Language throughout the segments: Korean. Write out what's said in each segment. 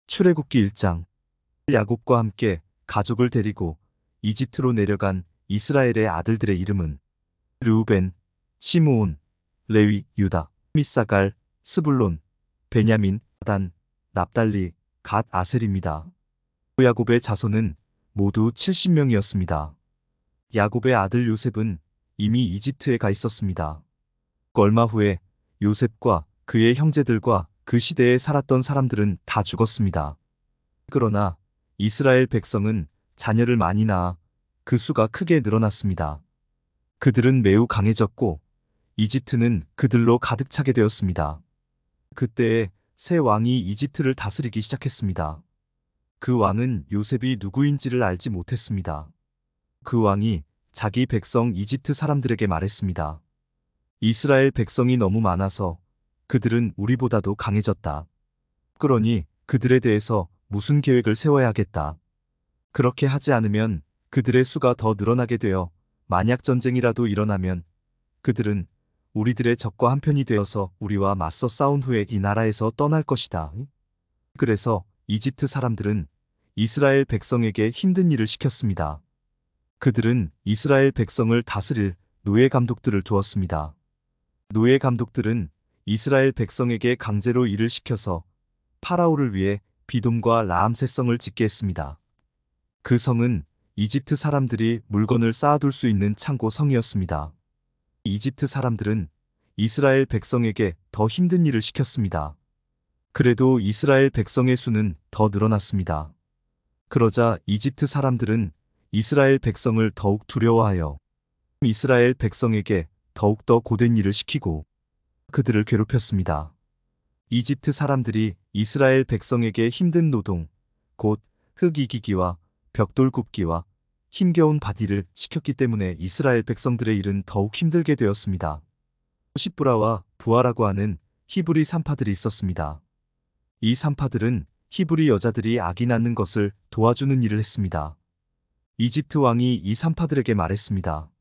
출애굽기 1장. 야곱과 함께 가족을 데리고 이집트로 내려간 이스라엘의 아들들의 이름은 르우벤, 시므온, 레위, 유다, 미사갈, 스불론, 베냐민, 단, 납달리, 갓, 아셀입니다. 야곱의 자손은 모두 70명이었습니다. 야곱의 아들 요셉은 이미 이집트에 가 있었습니다. 얼마 후에 요셉과 그의 형제들과 그 시대에 살았던 사람들은 다 죽었습니다. 그러나 이스라엘 백성은 자녀를 많이 낳아 그 수가 크게 늘어났습니다. 그들은 매우 강해졌고 이집트는 그들로 가득 차게 되었습니다. 그때에 새 왕이 이집트를 다스리기 시작했습니다. 그 왕은 요셉이 누구인지를 알지 못했습니다. 그 왕이 자기 백성 이집트 사람들에게 말했습니다. 이스라엘 백성이 너무 많아서 그들은 우리보다도 강해졌다. 그러니 그들에 대해서 무슨 계획을 세워야겠다. 그렇게 하지 않으면 그들의 수가 더 늘어나게 되어 만약 전쟁이라도 일어나면 그들은 우리들의 적과 한편이 되어서 우리와 맞서 싸운 후에 이 나라에서 떠날 것이다. 그래서 이집트 사람들은 이스라엘 백성에게 힘든 일을 시켰습니다. 그들은 이스라엘 백성을 다스릴 노예 감독들을 두었습니다. 노예 감독들은 이스라엘 백성에게 강제로 일을 시켜서 파라오를 위해 비돔과 라암셋성을 짓게 했습니다. 그 성은 이집트 사람들이 물건을 쌓아둘 수 있는 창고 성이었습니다. 이집트 사람들은 이스라엘 백성에게 더 힘든 일을 시켰습니다. 그래도 이스라엘 백성의 수는 더 늘어났습니다. 그러자 이집트 사람들은 이스라엘 백성을 더욱 두려워하여 이스라엘 백성에게 더욱더 고된 일을 시키고 그들을 괴롭혔습니다. 이집트 사람들이 이스라엘 백성에게 힘든 노동, 곧 흙 이기기와 벽돌 굽기와 힘겨운 바디를 시켰기 때문에 이스라엘 백성들의 일은 더욱 힘들게 되었습니다. 시브라와 부하라고 하는 히브리 산파들이 있었습니다. 이 산파들은 히브리 여자들이 아기 낳는 것을 도와주는 일을 했습니다. 이집트 왕이 이 산파들에게 말했습니다.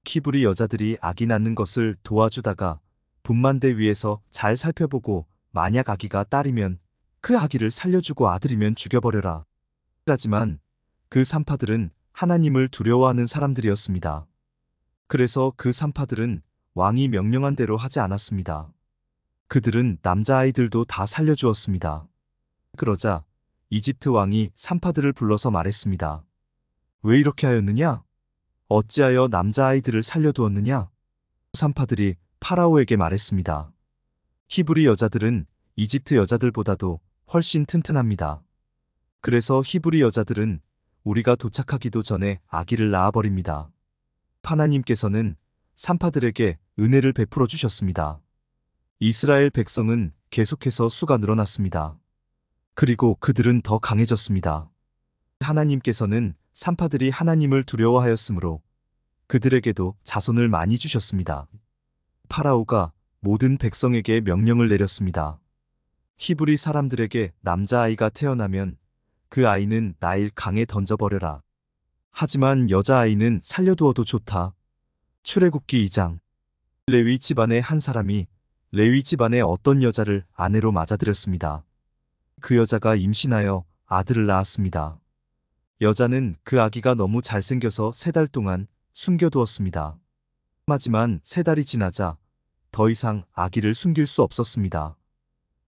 히브리 여자들이 아기 낳는 것을 도와주다가 분만대 위에서 잘 살펴보고 만약 아기가 딸이면 그 아기를 살려주고 아들이면 죽여버려라. 하지만 그 산파들은 하나님을 두려워하는 사람들이었습니다. 그래서 그 산파들은 왕이 명령한 대로 하지 않았습니다. 그들은 남자아이들도 다 살려주었습니다. 그러자 이집트 왕이 산파들을 불러서 말했습니다. 왜 이렇게 하였느냐? 어찌하여 남자아이들을 살려두었느냐? 산파들이 파라오에게 말했습니다. 히브리 여자들은 이집트 여자들보다도 훨씬 튼튼합니다. 그래서 히브리 여자들은 우리가 도착하기도 전에 아기를 낳아버립니다. 하나님께서는 산파들에게 은혜를 베풀어 주셨습니다. 이스라엘 백성은 계속해서 수가 늘어났습니다. 그리고 그들은 더 강해졌습니다. 하나님께서는 산파들이 하나님을 두려워하였으므로 그들에게도 자손을 많이 주셨습니다. 파라오가 모든 백성에게 명령을 내렸습니다. 히브리 사람들에게 남자아이가 태어나면 그 아이는 나일 강에 던져버려라. 하지만 여자아이는 살려두어도 좋다. 출애굽기 2장. 레위 집안의 한 사람이 레위 집안의 어떤 여자를 아내로 맞아들였습니다. 그 여자가 임신하여 아들을 낳았습니다. 여자는 그 아기가 너무 잘생겨서 3달 동안 숨겨두었습니다. 하지만 3달이 지나자 더 이상 아기를 숨길 수 없었습니다.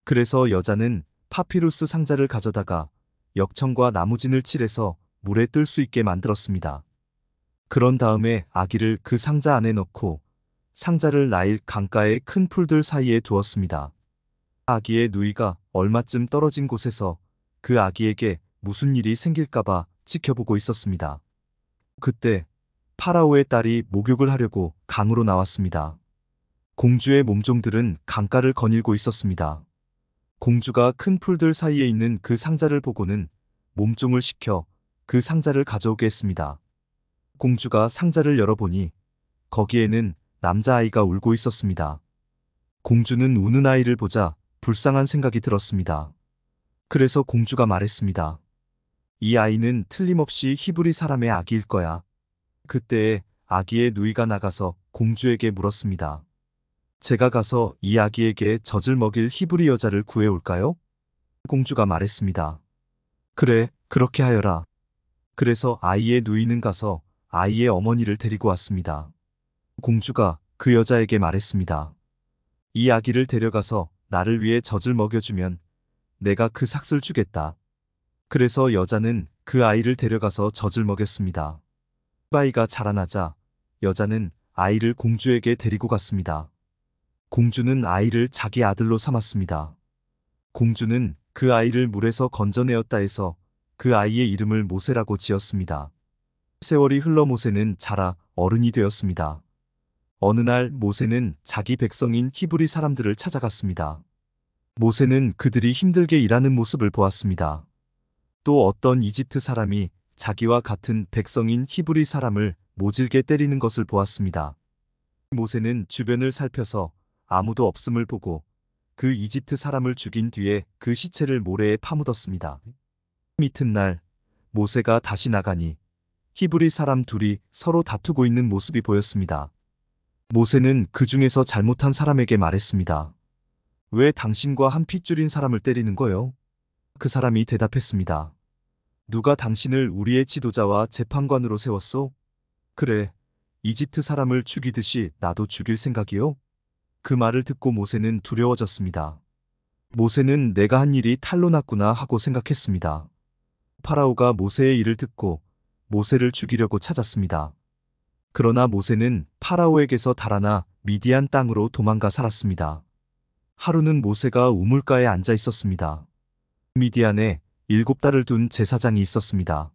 그래서 여자는 파피루스 상자를 가져다가 역청과 나무진을 칠해서 물에 뜰 수 있게 만들었습니다. 그런 다음에 아기를 그 상자 안에 넣고 상자를 나일 강가의 큰 풀들 사이에 두었습니다. 아기의 누이가 얼마쯤 떨어진 곳에서 그 아기에게 무슨 일이 생길까봐 지켜보고 있었습니다. 그때 파라오의 딸이 목욕을 하려고 강으로 나왔습니다. 공주의 몸종들은 강가를 거닐고 있었습니다. 공주가 큰 풀들 사이에 있는 그 상자를 보고는 몸종을 시켜 그 상자를 가져오게 했습니다. 공주가 상자를 열어보니 거기에는 남자아이가 울고 있었습니다. 공주는 우는 아이를 보자 불쌍한 생각이 들었습니다. 그래서 공주가 말했습니다. 이 아이는 틀림없이 히브리 사람의 아기일 거야. 그때에 아기의 누이가 나가서 공주에게 물었습니다. 제가 가서 이 아기에게 젖을 먹일 히브리 여자를 구해올까요? 공주가 말했습니다. 그래, 그렇게 하여라. 그래서 아이의 누이는 가서 아이의 어머니를 데리고 왔습니다. 공주가 그 여자에게 말했습니다. 이 아기를 데려가서 나를 위해 젖을 먹여주면 내가 그 삭슬 주겠다. 그래서 여자는 그 아이를 데려가서 젖을 먹였습니다. 아이가 자라나자 여자는 아이를 공주에게 데리고 갔습니다. 공주는 아이를 자기 아들로 삼았습니다. 공주는 그 아이를 물에서 건져내었다 해서 그 아이의 이름을 모세라고 지었습니다. 세월이 흘러 모세는 자라 어른이 되었습니다. 어느 날 모세는 자기 백성인 히브리 사람들을 찾아갔습니다. 모세는 그들이 힘들게 일하는 모습을 보았습니다. 또 어떤 이집트 사람이 자기와 같은 백성인 히브리 사람을 모질게 때리는 것을 보았습니다. 모세는 주변을 살펴서 아무도 없음을 보고 그 이집트 사람을 죽인 뒤에 그 시체를 모래에 파묻었습니다. 이튿날 모세가 다시 나가니 히브리 사람 둘이 서로 다투고 있는 모습이 보였습니다. 모세는 그 중에서 잘못한 사람에게 말했습니다. 왜 당신과 한 핏줄인 사람을 때리는 거요? 그 사람이 대답했습니다. 누가 당신을 우리의 지도자와 재판관으로 세웠소? 그래, 이집트 사람을 죽이듯이 나도 죽일 생각이요? 그 말을 듣고 모세는 두려워졌습니다. 모세는 내가 한 일이 탈로 났구나 하고 생각했습니다. 파라오가 모세의 일을 듣고 모세를 죽이려고 찾았습니다. 그러나 모세는 파라오에게서 달아나 미디안 땅으로 도망가 살았습니다. 하루는 모세가 우물가에 앉아 있었습니다. 미디안에 7딸을 둔 제사장이 있었습니다.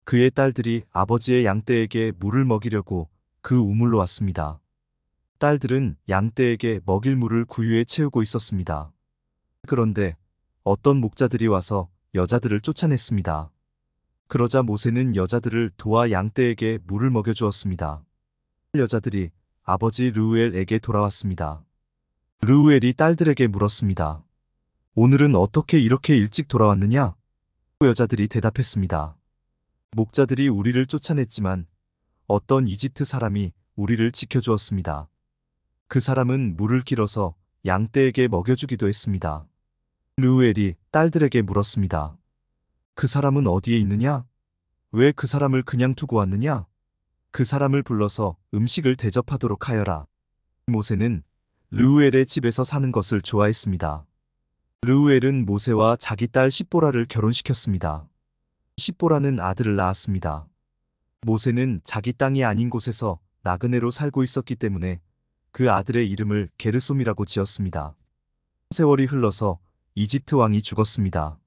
그의 딸들이 아버지의 양떼에게 물을 먹이려고 그 우물로 왔습니다. 딸들은 양떼에게 먹일 물을 구유에 채우고 있었습니다. 그런데 어떤 목자들이 와서 여자들을 쫓아냈습니다. 그러자 모세는 여자들을 도와 양떼에게 물을 먹여주었습니다. 여자들이 아버지 르우엘에게 돌아왔습니다. 르우엘이 딸들에게 물었습니다. 오늘은 어떻게 이렇게 일찍 돌아왔느냐? 여자들이 대답했습니다. 목자들이 우리를 쫓아냈지만 어떤 이집트 사람이 우리를 지켜주었습니다. 그 사람은 물을 길어서 양떼에게 먹여주기도 했습니다. 르우엘이 딸들에게 물었습니다. 그 사람은 어디에 있느냐? 왜 그 사람을 그냥 두고 왔느냐? 그 사람을 불러서 음식을 대접하도록 하여라. 모세는 르우엘의 집에서 사는 것을 좋아했습니다. 르우엘은 모세와 자기 딸 십보라를 결혼시켰습니다. 십보라는 아들을 낳았습니다. 모세는 자기 땅이 아닌 곳에서 나그네로 살고 있었기 때문에 그 아들의 이름을 게르솜이라고 지었습니다. 세월이 흘러서 이집트 왕이 죽었습니다.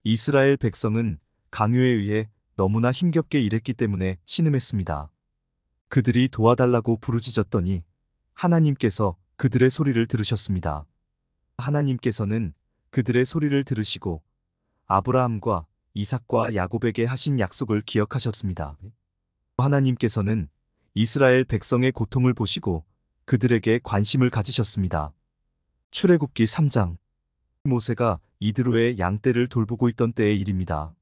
이스라엘 백성은 강요에 의해 너무나 힘겹게 일했기 때문에 신음했습니다. 그들이 도와달라고 부르짖었더니 하나님께서 그들의 소리를 들으셨습니다. 하나님께서는 그들의 소리를 들으시고 아브라함과 이삭과 야곱에게 하신 약속을 기억하셨습니다. 하나님께서는 이스라엘 백성의 고통을 보시고 그들에게 관심을 가지셨습니다. 출애굽기 3장. 모세가 이드로의 양떼를 돌보고 있던 때의 일입니다.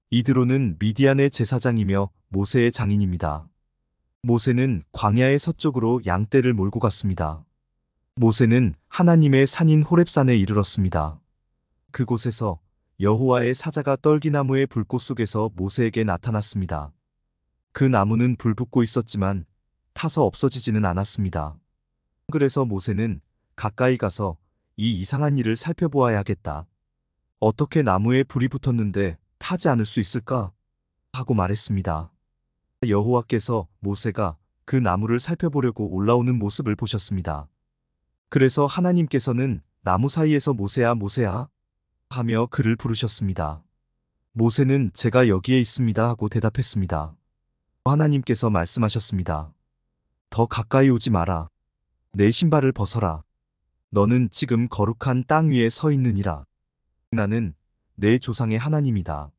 이드로는 미디안의 제사장이며 모세의 장인입니다. 모세는 광야의 서쪽으로 양떼를 몰고 갔습니다. 모세는 하나님의 산인 호렙산에 이르렀습니다. 그곳에서 여호와의 사자가 떨기나무의 불꽃 속에서 모세에게 나타났습니다. 그 나무는 불붙고 있었지만 타서 없어지지는 않았습니다. 그래서 모세는 가까이 가서 이 이상한 일을 살펴보아야겠다. 어떻게 나무에 불이 붙었는데 타지 않을 수 있을까? 하고 말했습니다. 여호와께서 모세가 그 나무를 살펴보려고 올라오는 모습을 보셨습니다. 그래서 하나님께서는 나무 사이에서 모세야 모세야 하며 그를 부르셨습니다. 모세는 제가 여기에 있습니다 하고 대답했습니다. 하나님께서 말씀하셨습니다. 더 가까이 오지 마라. 내 신발을 벗어라. 너는 지금 거룩한 땅 위에 서 있느니라. 나는 내 조상의 하나님이다.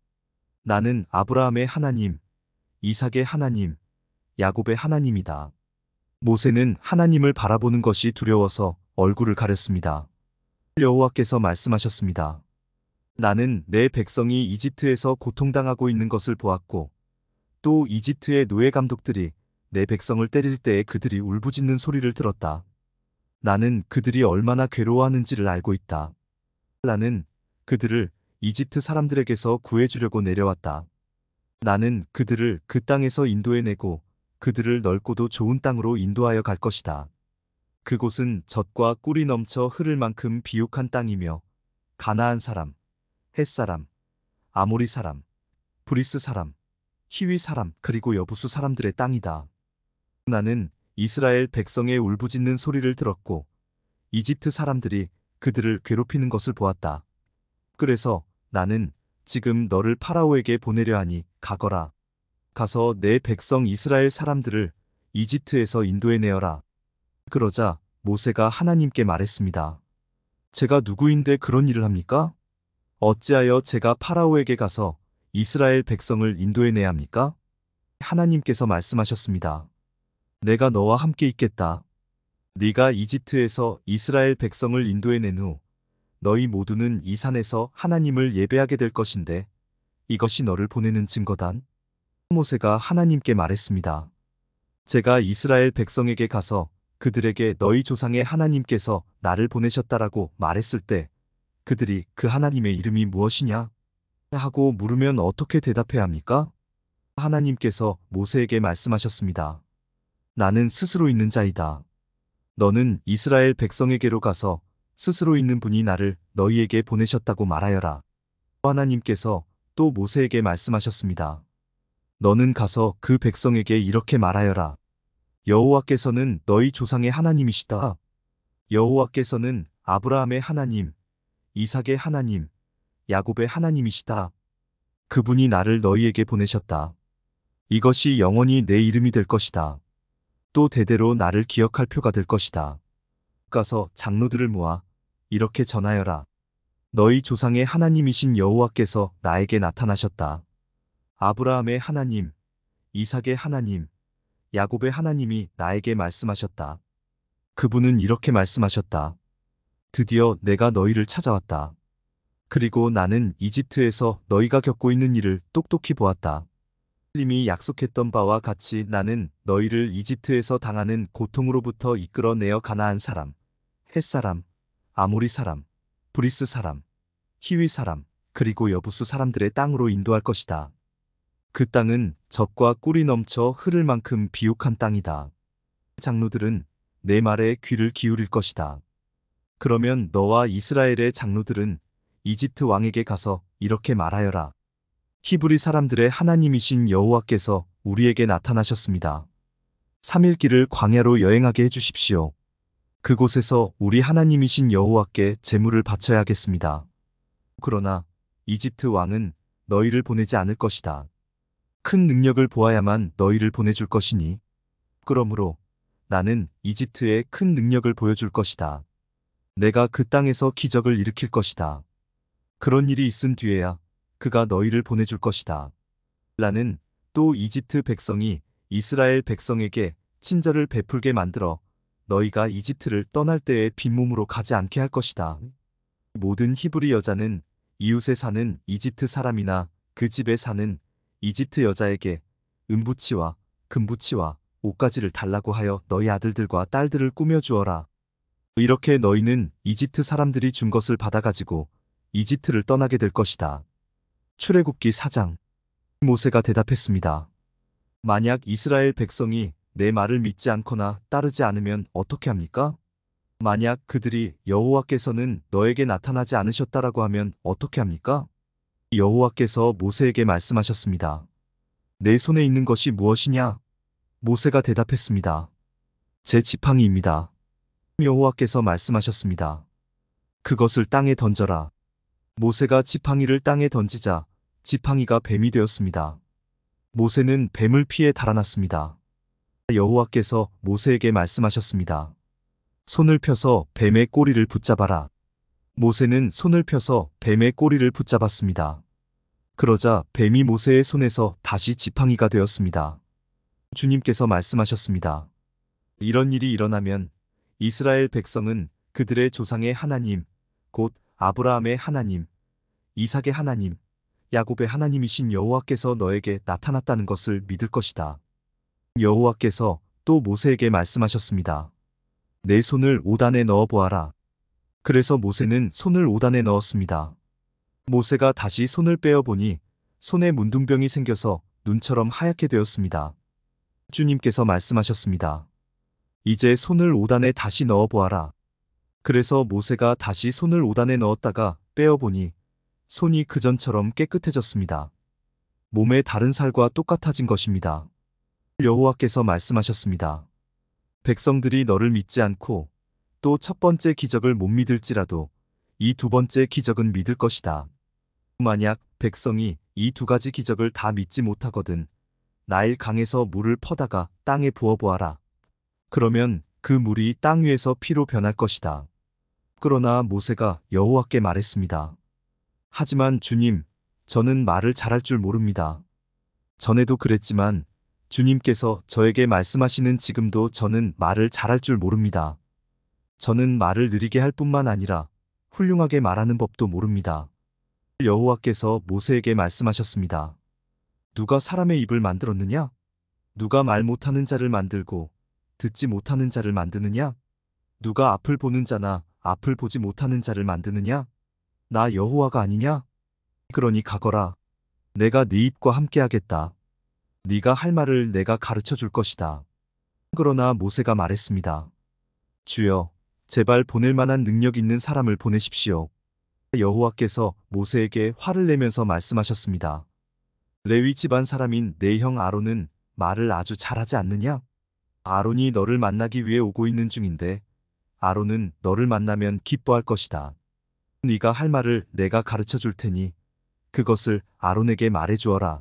나는 아브라함의 하나님, 이삭의 하나님, 야곱의 하나님이다. 모세는 하나님을 바라보는 것이 두려워서 얼굴을 가렸습니다. 여호와께서 말씀하셨습니다. 나는 내 백성이 이집트에서 고통당하고 있는 것을 보았고 또 이집트의 노예 감독들이 내 백성을 때릴 때에 그들이 울부짖는 소리를 들었다. 나는 그들이 얼마나 괴로워하는지를 알고 있다. 나는 그들을 이집트 사람들에게서 구해주려고 내려왔다. 나는 그들을 그 땅에서 인도해내고 그들을 넓고도 좋은 땅으로 인도하여 갈 것이다. 그곳은 젖과 꿀이 넘쳐 흐를 만큼 비옥한 땅이며 가나안 사람, 헷 사람, 아모리 사람, 브리스 사람, 히위 사람 그리고 여부수 사람들의 땅이다. 나는 이스라엘 백성의 울부짖는 소리를 들었고 이집트 사람들이 그들을 괴롭히는 것을 보았다. 그래서 나는 지금 너를 파라오에게 보내려 하니 가거라. 가서 내 백성 이스라엘 사람들을 이집트에서 인도해내어라. 그러자 모세가 하나님께 말했습니다. 제가 누구인데 그런 일을 합니까? 어찌하여 제가 파라오에게 가서 이스라엘 백성을 인도해내야 합니까? 하나님께서 말씀하셨습니다. 내가 너와 함께 있겠다. 네가 이집트에서 이스라엘 백성을 인도해낸 후 너희 모두는 이 산에서 하나님을 예배하게 될 것인데 이것이 너를 보내는 증거다. 모세가 하나님께 말했습니다. 제가 이스라엘 백성에게 가서 그들에게 너희 조상의 하나님께서 나를 보내셨다라고 말했을 때 그들이 그 하나님의 이름이 무엇이냐? 하고 물으면 어떻게 대답해야 합니까? 하나님께서 모세에게 말씀하셨습니다. 나는 스스로 있는 자이다. 너는 이스라엘 백성에게로 가서 스스로 있는 분이 나를 너희에게 보내셨다고 말하여라. 하나님께서 또 모세에게 말씀하셨습니다. 너는 가서 그 백성에게 이렇게 말하여라. 여호와께서는 너희 조상의 하나님이시다. 여호와께서는 아브라함의 하나님, 이삭의 하나님, 야곱의 하나님이시다. 그분이 나를 너희에게 보내셨다. 이것이 영원히 내 이름이 될 것이다. 또 대대로 나를 기억할 표가 될 것이다. 가서 장로들을 모아 이렇게 전하여라. 너희 조상의 하나님이신 여호와께서 나에게 나타나셨다. 아브라함의 하나님, 이삭의 하나님, 야곱의 하나님이 나에게 말씀하셨다. 그분은 이렇게 말씀하셨다. 드디어 내가 너희를 찾아왔다. 그리고 나는 이집트에서 너희가 겪고 있는 일을 똑똑히 보았다. 하나님이 약속했던 바와 같이 나는 너희를 이집트에서 당하는 고통으로부터 이끌어내어 가나안 사람, 헷 사람, 아모리 사람, 브리스 사람, 히위 사람, 그리고 여부수 사람들의 땅으로 인도할 것이다. 그 땅은 젖과 꿀이 넘쳐 흐를 만큼 비옥한 땅이다. 장로들은 내 말에 귀를 기울일 것이다. 그러면 너와 이스라엘의 장로들은 이집트 왕에게 가서 이렇게 말하여라. 히브리 사람들의 하나님이신 여호와께서 우리에게 나타나셨습니다. 3일 길을 광야로 여행하게 해주십시오. 그곳에서 우리 하나님이신 여호와께 제물을 바쳐야 하겠습니다. 그러나 이집트 왕은 너희를 보내지 않을 것이다. 큰 능력을 보아야만 너희를 보내줄 것이니 그러므로 나는 이집트에 큰 능력을 보여줄 것이다. 내가 그 땅에서 기적을 일으킬 것이다. 그런 일이 있은 뒤에야 그가 너희를 보내줄 것이다. 나는 또 이집트 백성이 이스라엘 백성에게 친절을 베풀게 만들어 너희가 이집트를 떠날 때에 빈몸으로 가지 않게 할 것이다. 모든 히브리 여자는 이웃에 사는 이집트 사람이나 그 집에 사는 이집트 여자에게 은부치와 금부치와 옷가지를 달라고 하여 너희 아들들과 딸들을 꾸며주어라. 이렇게 너희는 이집트 사람들이 준 것을 받아가지고 이집트를 떠나게 될 것이다. 출애굽기 4장. 모세가 대답했습니다. 만약 이스라엘 백성이 내 말을 믿지 않거나 따르지 않으면 어떻게 합니까? 만약 그들이 여호와께서는 너에게 나타나지 않으셨다라고 하면 어떻게 합니까? 여호와께서 모세에게 말씀하셨습니다. 내 손에 있는 것이 무엇이냐? 모세가 대답했습니다. 제 지팡이입니다. 여호와께서 말씀하셨습니다. 그것을 땅에 던져라. 모세가 지팡이를 땅에 던지자 지팡이가 뱀이 되었습니다. 모세는 뱀을 피해 달아났습니다. 여호와께서 모세에게 말씀하셨습니다. 손을 펴서 뱀의 꼬리를 붙잡아라. 모세는 손을 펴서 뱀의 꼬리를 붙잡았습니다. 그러자 뱀이 모세의 손에서 다시 지팡이가 되었습니다. 주님께서 말씀하셨습니다. 이런 일이 일어나면 이스라엘 백성은 그들의 조상의 하나님, 곧 아브라함의 하나님, 이삭의 하나님, 야곱의 하나님이신 여호와께서 너에게 나타났다는 것을 믿을 것이다. 여호와께서 또 모세에게 말씀하셨습니다. 내 손을 오단에 넣어 보아라. 그래서 모세는 손을 오단에 넣었습니다. 모세가 다시 손을 빼어보니 손에 문둥병이 생겨서 눈처럼 하얗게 되었습니다. 주님께서 말씀하셨습니다. 이제 손을 오단에 다시 넣어 보아라. 그래서 모세가 다시 손을 오단에 넣었다가 빼어보니 손이 그전처럼 깨끗해졌습니다. 몸의 다른 살과 똑같아진 것입니다. 여호와께서 말씀하셨습니다. 백성들이 너를 믿지 않고 또 첫 번째 기적을 못 믿을지라도 이 두 번째 기적은 믿을 것이다. 만약 백성이 이 두 가지 기적을 다 믿지 못하거든 나일 강에서 물을 퍼다가 땅에 부어보아라. 그러면 그 물이 땅 위에서 피로 변할 것이다. 그러나 모세가 여호와께 말했습니다. 하지만 주님, 저는 말을 잘할 줄 모릅니다. 전에도 그랬지만 주님께서 저에게 말씀하시는 지금도 저는 말을 잘할 줄 모릅니다. 저는 말을 느리게 할 뿐만 아니라 훌륭하게 말하는 법도 모릅니다. 여호와께서 모세에게 말씀하셨습니다. 누가 사람의 입을 만들었느냐? 누가 말 못하는 자를 만들고 듣지 못하는 자를 만드느냐? 누가 앞을 보는 자나 앞을 보지 못하는 자를 만드느냐? 나 여호와가 아니냐? 그러니 가거라. 내가 네 입과 함께 하겠다. 네가 할 말을 내가 가르쳐 줄 것이다. 그러나 모세가 말했습니다. 주여, 제발 보낼 만한 능력 있는 사람을 보내십시오. 여호와께서 모세에게 화를 내면서 말씀하셨습니다. 레위 집안 사람인 내 형 아론은 말을 아주 잘하지 않느냐? 아론이 너를 만나기 위해 오고 있는 중인데 아론은 너를 만나면 기뻐할 것이다. 네가 할 말을 내가 가르쳐 줄 테니 그것을 아론에게 말해 주어라.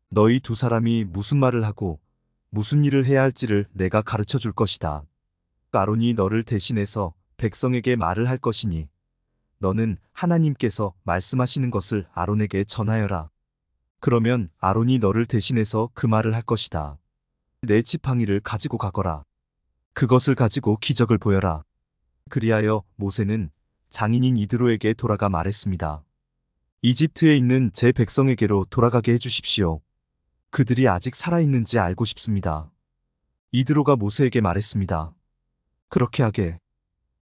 너희 두 사람이 무슨 말을 하고 무슨 일을 해야 할지를 내가 가르쳐 줄 것이다. 아론이 너를 대신해서 백성에게 말을 할 것이니 너는 하나님께서 말씀하시는 것을 아론에게 전하여라. 그러면 아론이 너를 대신해서 그 말을 할 것이다. 내 지팡이를 가지고 가거라. 그것을 가지고 기적을 보여라. 그리하여 모세는 장인인 이드로에게 돌아가 말했습니다. 이집트에 있는 제 백성에게로 돌아가게 해주십시오. 그들이 아직 살아있는지 알고 싶습니다. 이드로가 모세에게 말했습니다. 그렇게 하게.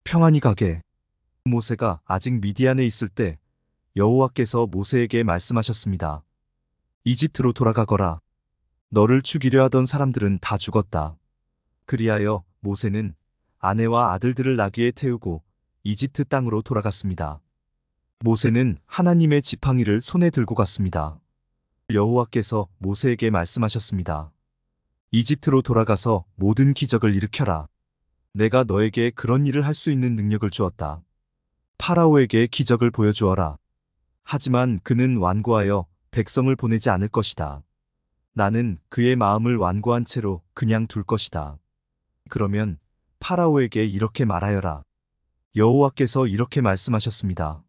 평안히 가게. 모세가 아직 미디안에 있을 때 여호와께서 모세에게 말씀하셨습니다. 이집트로 돌아가거라. 너를 죽이려 하던 사람들은 다 죽었다. 그리하여 모세는 아내와 아들들을 나귀에 태우고 이집트 땅으로 돌아갔습니다. 모세는 하나님의 지팡이를 손에 들고 갔습니다. 여호와께서 모세에게 말씀하셨습니다. 이집트로 돌아가서 모든 기적을 일으켜라. 내가 너에게 그런 일을 할 수 있는 능력을 주었다. 파라오에게 기적을 보여주어라. 하지만 그는 완고하여 백성을 보내지 않을 것이다. 나는 그의 마음을 완고한 채로 그냥 둘 것이다. 그러면 파라오에게 이렇게 말하여라. 여호와께서 이렇게 말씀하셨습니다.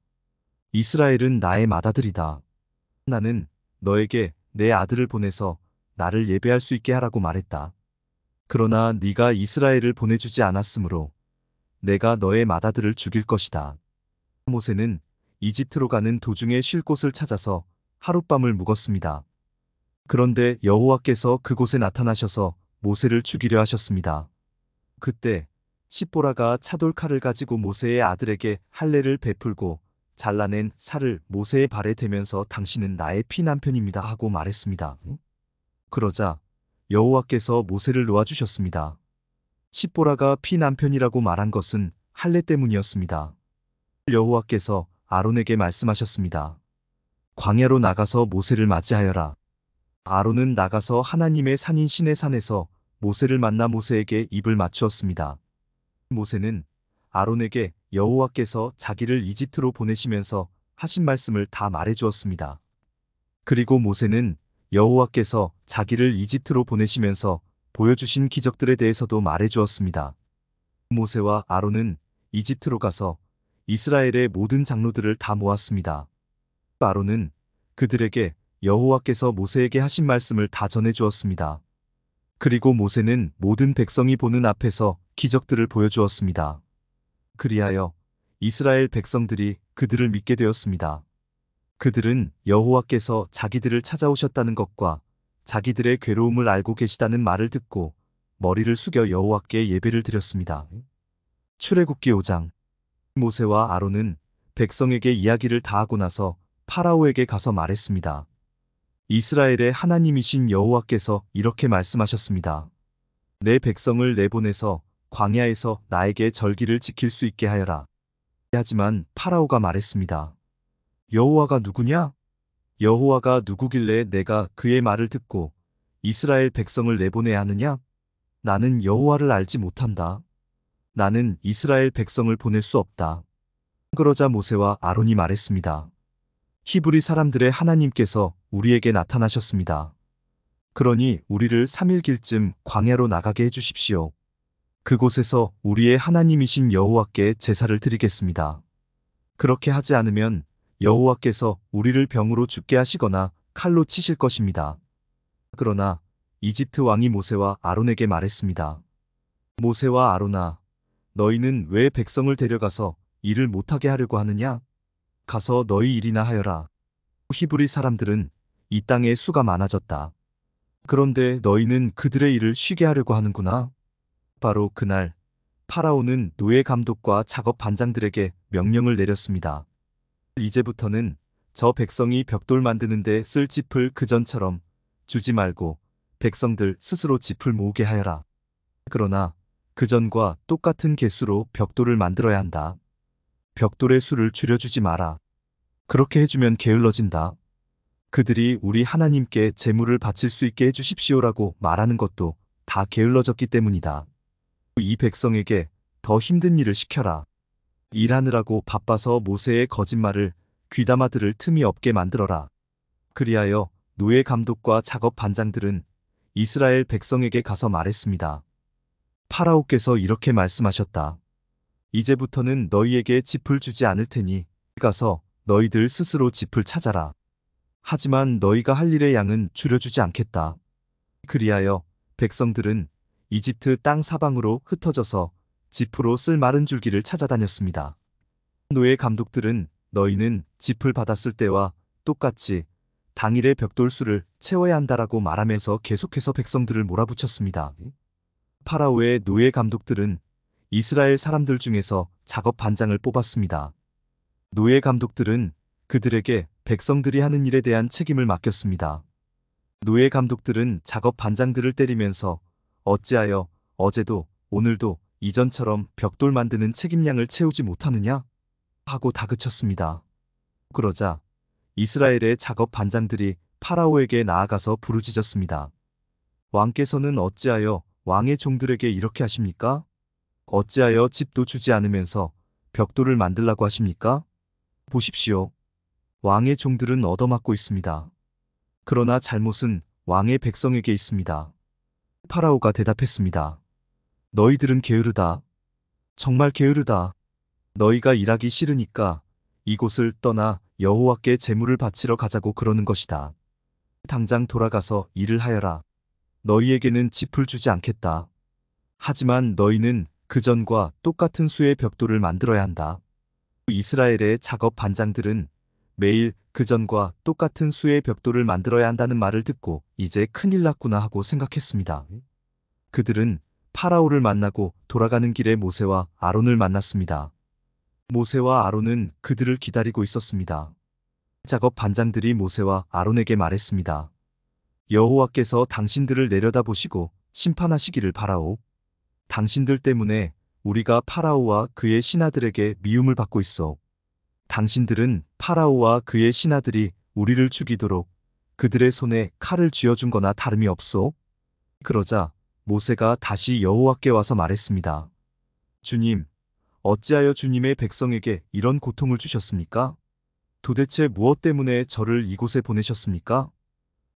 이스라엘은 나의 맏아들이다. 나는 너에게 내 아들을 보내서 나를 예배할 수 있게 하라고 말했다. 그러나 네가 이스라엘을 보내주지 않았으므로 내가 너의 맏아들을 죽일 것이다. 모세는 이집트로 가는 도중에 쉴 곳을 찾아서 하룻밤을 묵었습니다. 그런데 여호와께서 그곳에 나타나셔서 모세를 죽이려 하셨습니다. 그때 십보라가 차돌칼을 가지고 모세의 아들에게 할례를 베풀고 잘라낸 살을 모세의 발에 대면서 당신은 나의 피남편입니다 하고 말했습니다. 그러자 여호와께서 모세를 놓아주셨습니다. 십보라가 피남편이라고 말한 것은 할례 때문이었습니다. 여호와께서 아론에게 말씀하셨습니다. 광야로 나가서 모세를 맞이하여라. 아론은 나가서 하나님의 산인 시내산에서 모세를 만나 모세에게 입을 맞추었습니다. 모세는 아론에게 여호와께서 자기를 이집트로 보내시면서 하신 말씀을 다 말해주었습니다. 그리고 모세는 여호와께서 자기를 이집트로 보내시면서 보여주신 기적들에 대해서도 말해주었습니다. 모세와 아론은 이집트로 가서 이스라엘의 모든 장로들을 다 모았습니다. 아론은 그들에게 여호와께서 모세에게 하신 말씀을 다 전해주었습니다. 그리고 모세는 모든 백성이 보는 앞에서 기적들을 보여주었습니다. 그리하여 이스라엘 백성들이 그들을 믿게 되었습니다. 그들은 여호와께서 자기들을 찾아오셨다는 것과 자기들의 괴로움을 알고 계시다는 말을 듣고 머리를 숙여 여호와께 예배를 드렸습니다. 출애굽기 5장. 모세와 아론은 백성에게 이야기를 다 하고 나서 파라오에게 가서 말했습니다. 이스라엘의 하나님이신 여호와께서 이렇게 말씀하셨습니다. 내 백성을 내보내서 광야에서 나에게 절기를 지킬 수 있게 하여라. 하지만 파라오가 말했습니다. 여호와가 누구냐? 여호와가 누구길래 내가 그의 말을 듣고 이스라엘 백성을 내보내야 하느냐? 나는 여호와를 알지 못한다. 나는 이스라엘 백성을 보낼 수 없다. 그러자 모세와 아론이 말했습니다. 히브리 사람들의 하나님께서 우리에게 나타나셨습니다. 그러니 우리를 3일길쯤 광야로 나가게 해주십시오. 그곳에서 우리의 하나님이신 여호와께 제사를 드리겠습니다. 그렇게 하지 않으면 여호와께서 우리를 병으로 죽게 하시거나 칼로 치실 것입니다. 그러나 이집트 왕이 모세와 아론에게 말했습니다. 모세와 아론아, 너희는 왜 백성을 데려가서 일을 못하게 하려고 하느냐? 가서 너희 일이나 하여라. 히브리 사람들은 이 땅에 수가 많아졌다. 그런데 너희는 그들의 일을 쉬게 하려고 하는구나. 바로 그날 파라오는 노예 감독과 작업 반장들에게 명령을 내렸습니다. 이제부터는 저 백성이 벽돌 만드는데 쓸 짚을 그전처럼 주지 말고 백성들 스스로 짚을 모으게 하여라. 그러나 그전과 똑같은 개수로 벽돌을 만들어야 한다. 벽돌의 수를 줄여주지 마라. 그렇게 해주면 게을러진다. 그들이 우리 하나님께 제물을 바칠 수 있게 해주십시오라고 말하는 것도 다 게을러졌기 때문이다. 이 백성에게 더 힘든 일을 시켜라. 일하느라고 바빠서 모세의 거짓말을 귀담아 들을 틈이 없게 만들어라. 그리하여 노예 감독과 작업 반장들은 이스라엘 백성에게 가서 말했습니다. 파라오께서 이렇게 말씀하셨다. 이제부터는 너희에게 짚을 주지 않을 테니 가서 너희들 스스로 짚을 찾아라. 하지만 너희가 할 일의 양은 줄여주지 않겠다. 그리하여 백성들은 이집트 땅 사방으로 흩어져서 짚으로 쓸 마른 줄기를 찾아다녔습니다. 노예 감독들은 너희는 짚을 받았을 때와 똑같이 당일의 벽돌수를 채워야 한다라고 말하면서 계속해서 백성들을 몰아붙였습니다. 파라오의 노예 감독들은 이스라엘 사람들 중에서 작업 반장을 뽑았습니다. 노예 감독들은 그들에게 백성들이 하는 일에 대한 책임을 맡겼습니다. 노예 감독들은 작업 반장들을 때리면서 어찌하여 어제도 오늘도 이전처럼 벽돌 만드는 책임량을 채우지 못하느냐? 하고 다그쳤습니다. 그러자 이스라엘의 작업 반장들이 파라오에게 나아가서 부르짖었습니다. 왕께서는 어찌하여 왕의 종들에게 이렇게 하십니까? 어찌하여 집도 주지 않으면서 벽돌을 만들라고 하십니까? 보십시오. 왕의 종들은 얻어맞고 있습니다. 그러나 잘못은 왕의 백성에게 있습니다. 파라오가 대답했습니다. 너희들은 게으르다. 정말 게으르다. 너희가 일하기 싫으니까 이곳을 떠나 여호와께 제물을 바치러 가자고 그러는 것이다. 당장 돌아가서 일을 하여라. 너희에게는 짚을 주지 않겠다. 하지만 너희는 그전과 똑같은 수의 벽돌을 만들어야 한다. 이스라엘의 작업 반장들은 매일 그전과 똑같은 수의 벽돌을 만들어야 한다는 말을 듣고 이제 큰일 났구나 하고 생각했습니다. 그들은 파라오를 만나고 돌아가는 길에 모세와 아론을 만났습니다. 모세와 아론은 그들을 기다리고 있었습니다. 작업 반장들이 모세와 아론에게 말했습니다. 여호와께서 당신들을 내려다보시고 심판하시기를 바라오. 당신들 때문에 우리가 파라오와 그의 신하들에게 미움을 받고 있어. 당신들은 파라오와 그의 신하들이 우리를 죽이도록 그들의 손에 칼을 쥐어준 거나 다름이 없소. 그러자 모세가 다시 여호와께 와서 말했습니다. 주님, 어찌하여 주님의 백성에게 이런 고통을 주셨습니까? 도대체 무엇 때문에 저를 이곳에 보내셨습니까?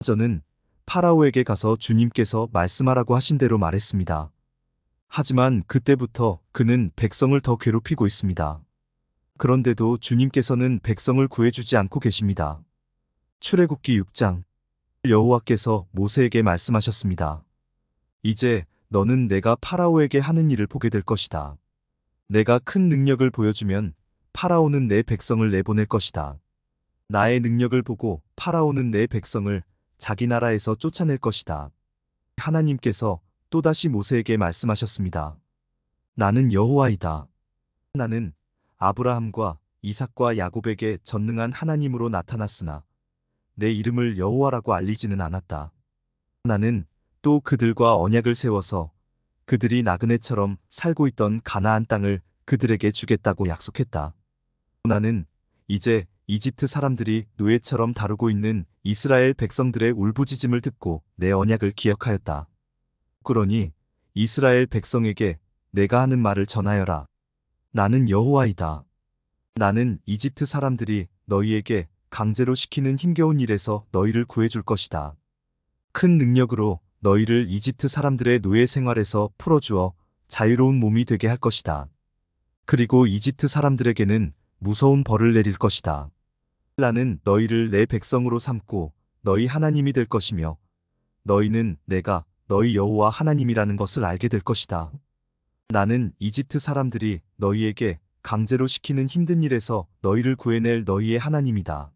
저는 파라오에게 가서 주님께서 말씀하라고 하신 대로 말했습니다. 하지만 그때부터 그는 백성을 더 괴롭히고 있습니다. 그런데도 주님께서는 백성을 구해주지 않고 계십니다. 출애굽기 6장 여호와께서 모세에게 말씀하셨습니다. 이제 너는 내가 파라오에게 하는 일을 보게 될 것이다. 내가 큰 능력을 보여주면 파라오는 내 백성을 내보낼 것이다. 나의 능력을 보고 파라오는 내 백성을 자기 나라에서 쫓아낼 것이다. 하나님께서 또다시 모세에게 말씀하셨습니다. 나는 여호와이다. 나는 아브라함과 이삭과 야곱에게 전능한 하나님으로 나타났으나 내 이름을 여호와라고 알리지는 않았다. 나는 또 그들과 언약을 세워서 그들이 나그네처럼 살고 있던 가나안 땅을 그들에게 주겠다고 약속했다. 나는 이제 이집트 사람들이 노예처럼 다루고 있는 이스라엘 백성들의 울부짖음을 듣고 내 언약을 기억하였다. 그러니 이스라엘 백성에게 내가 하는 말을 전하여라. 나는 여호와이다. 나는 이집트 사람들이 너희에게 강제로 시키는 힘겨운 일에서 너희를 구해줄 것이다. 큰 능력으로 너희를 이집트 사람들의 노예 생활에서 풀어주어 자유로운 몸이 되게 할 것이다. 그리고 이집트 사람들에게는 무서운 벌을 내릴 것이다. 나는 너희를 내 백성으로 삼고 너희 하나님이 될 것이며 너희는 내가 너희 여호와 하나님이라는 것을 알게 될 것이다. 나는 이집트 사람들이 너희에게 강제로 시키는 힘든 일에서 너희를 구해낼 너희의 하나님이다.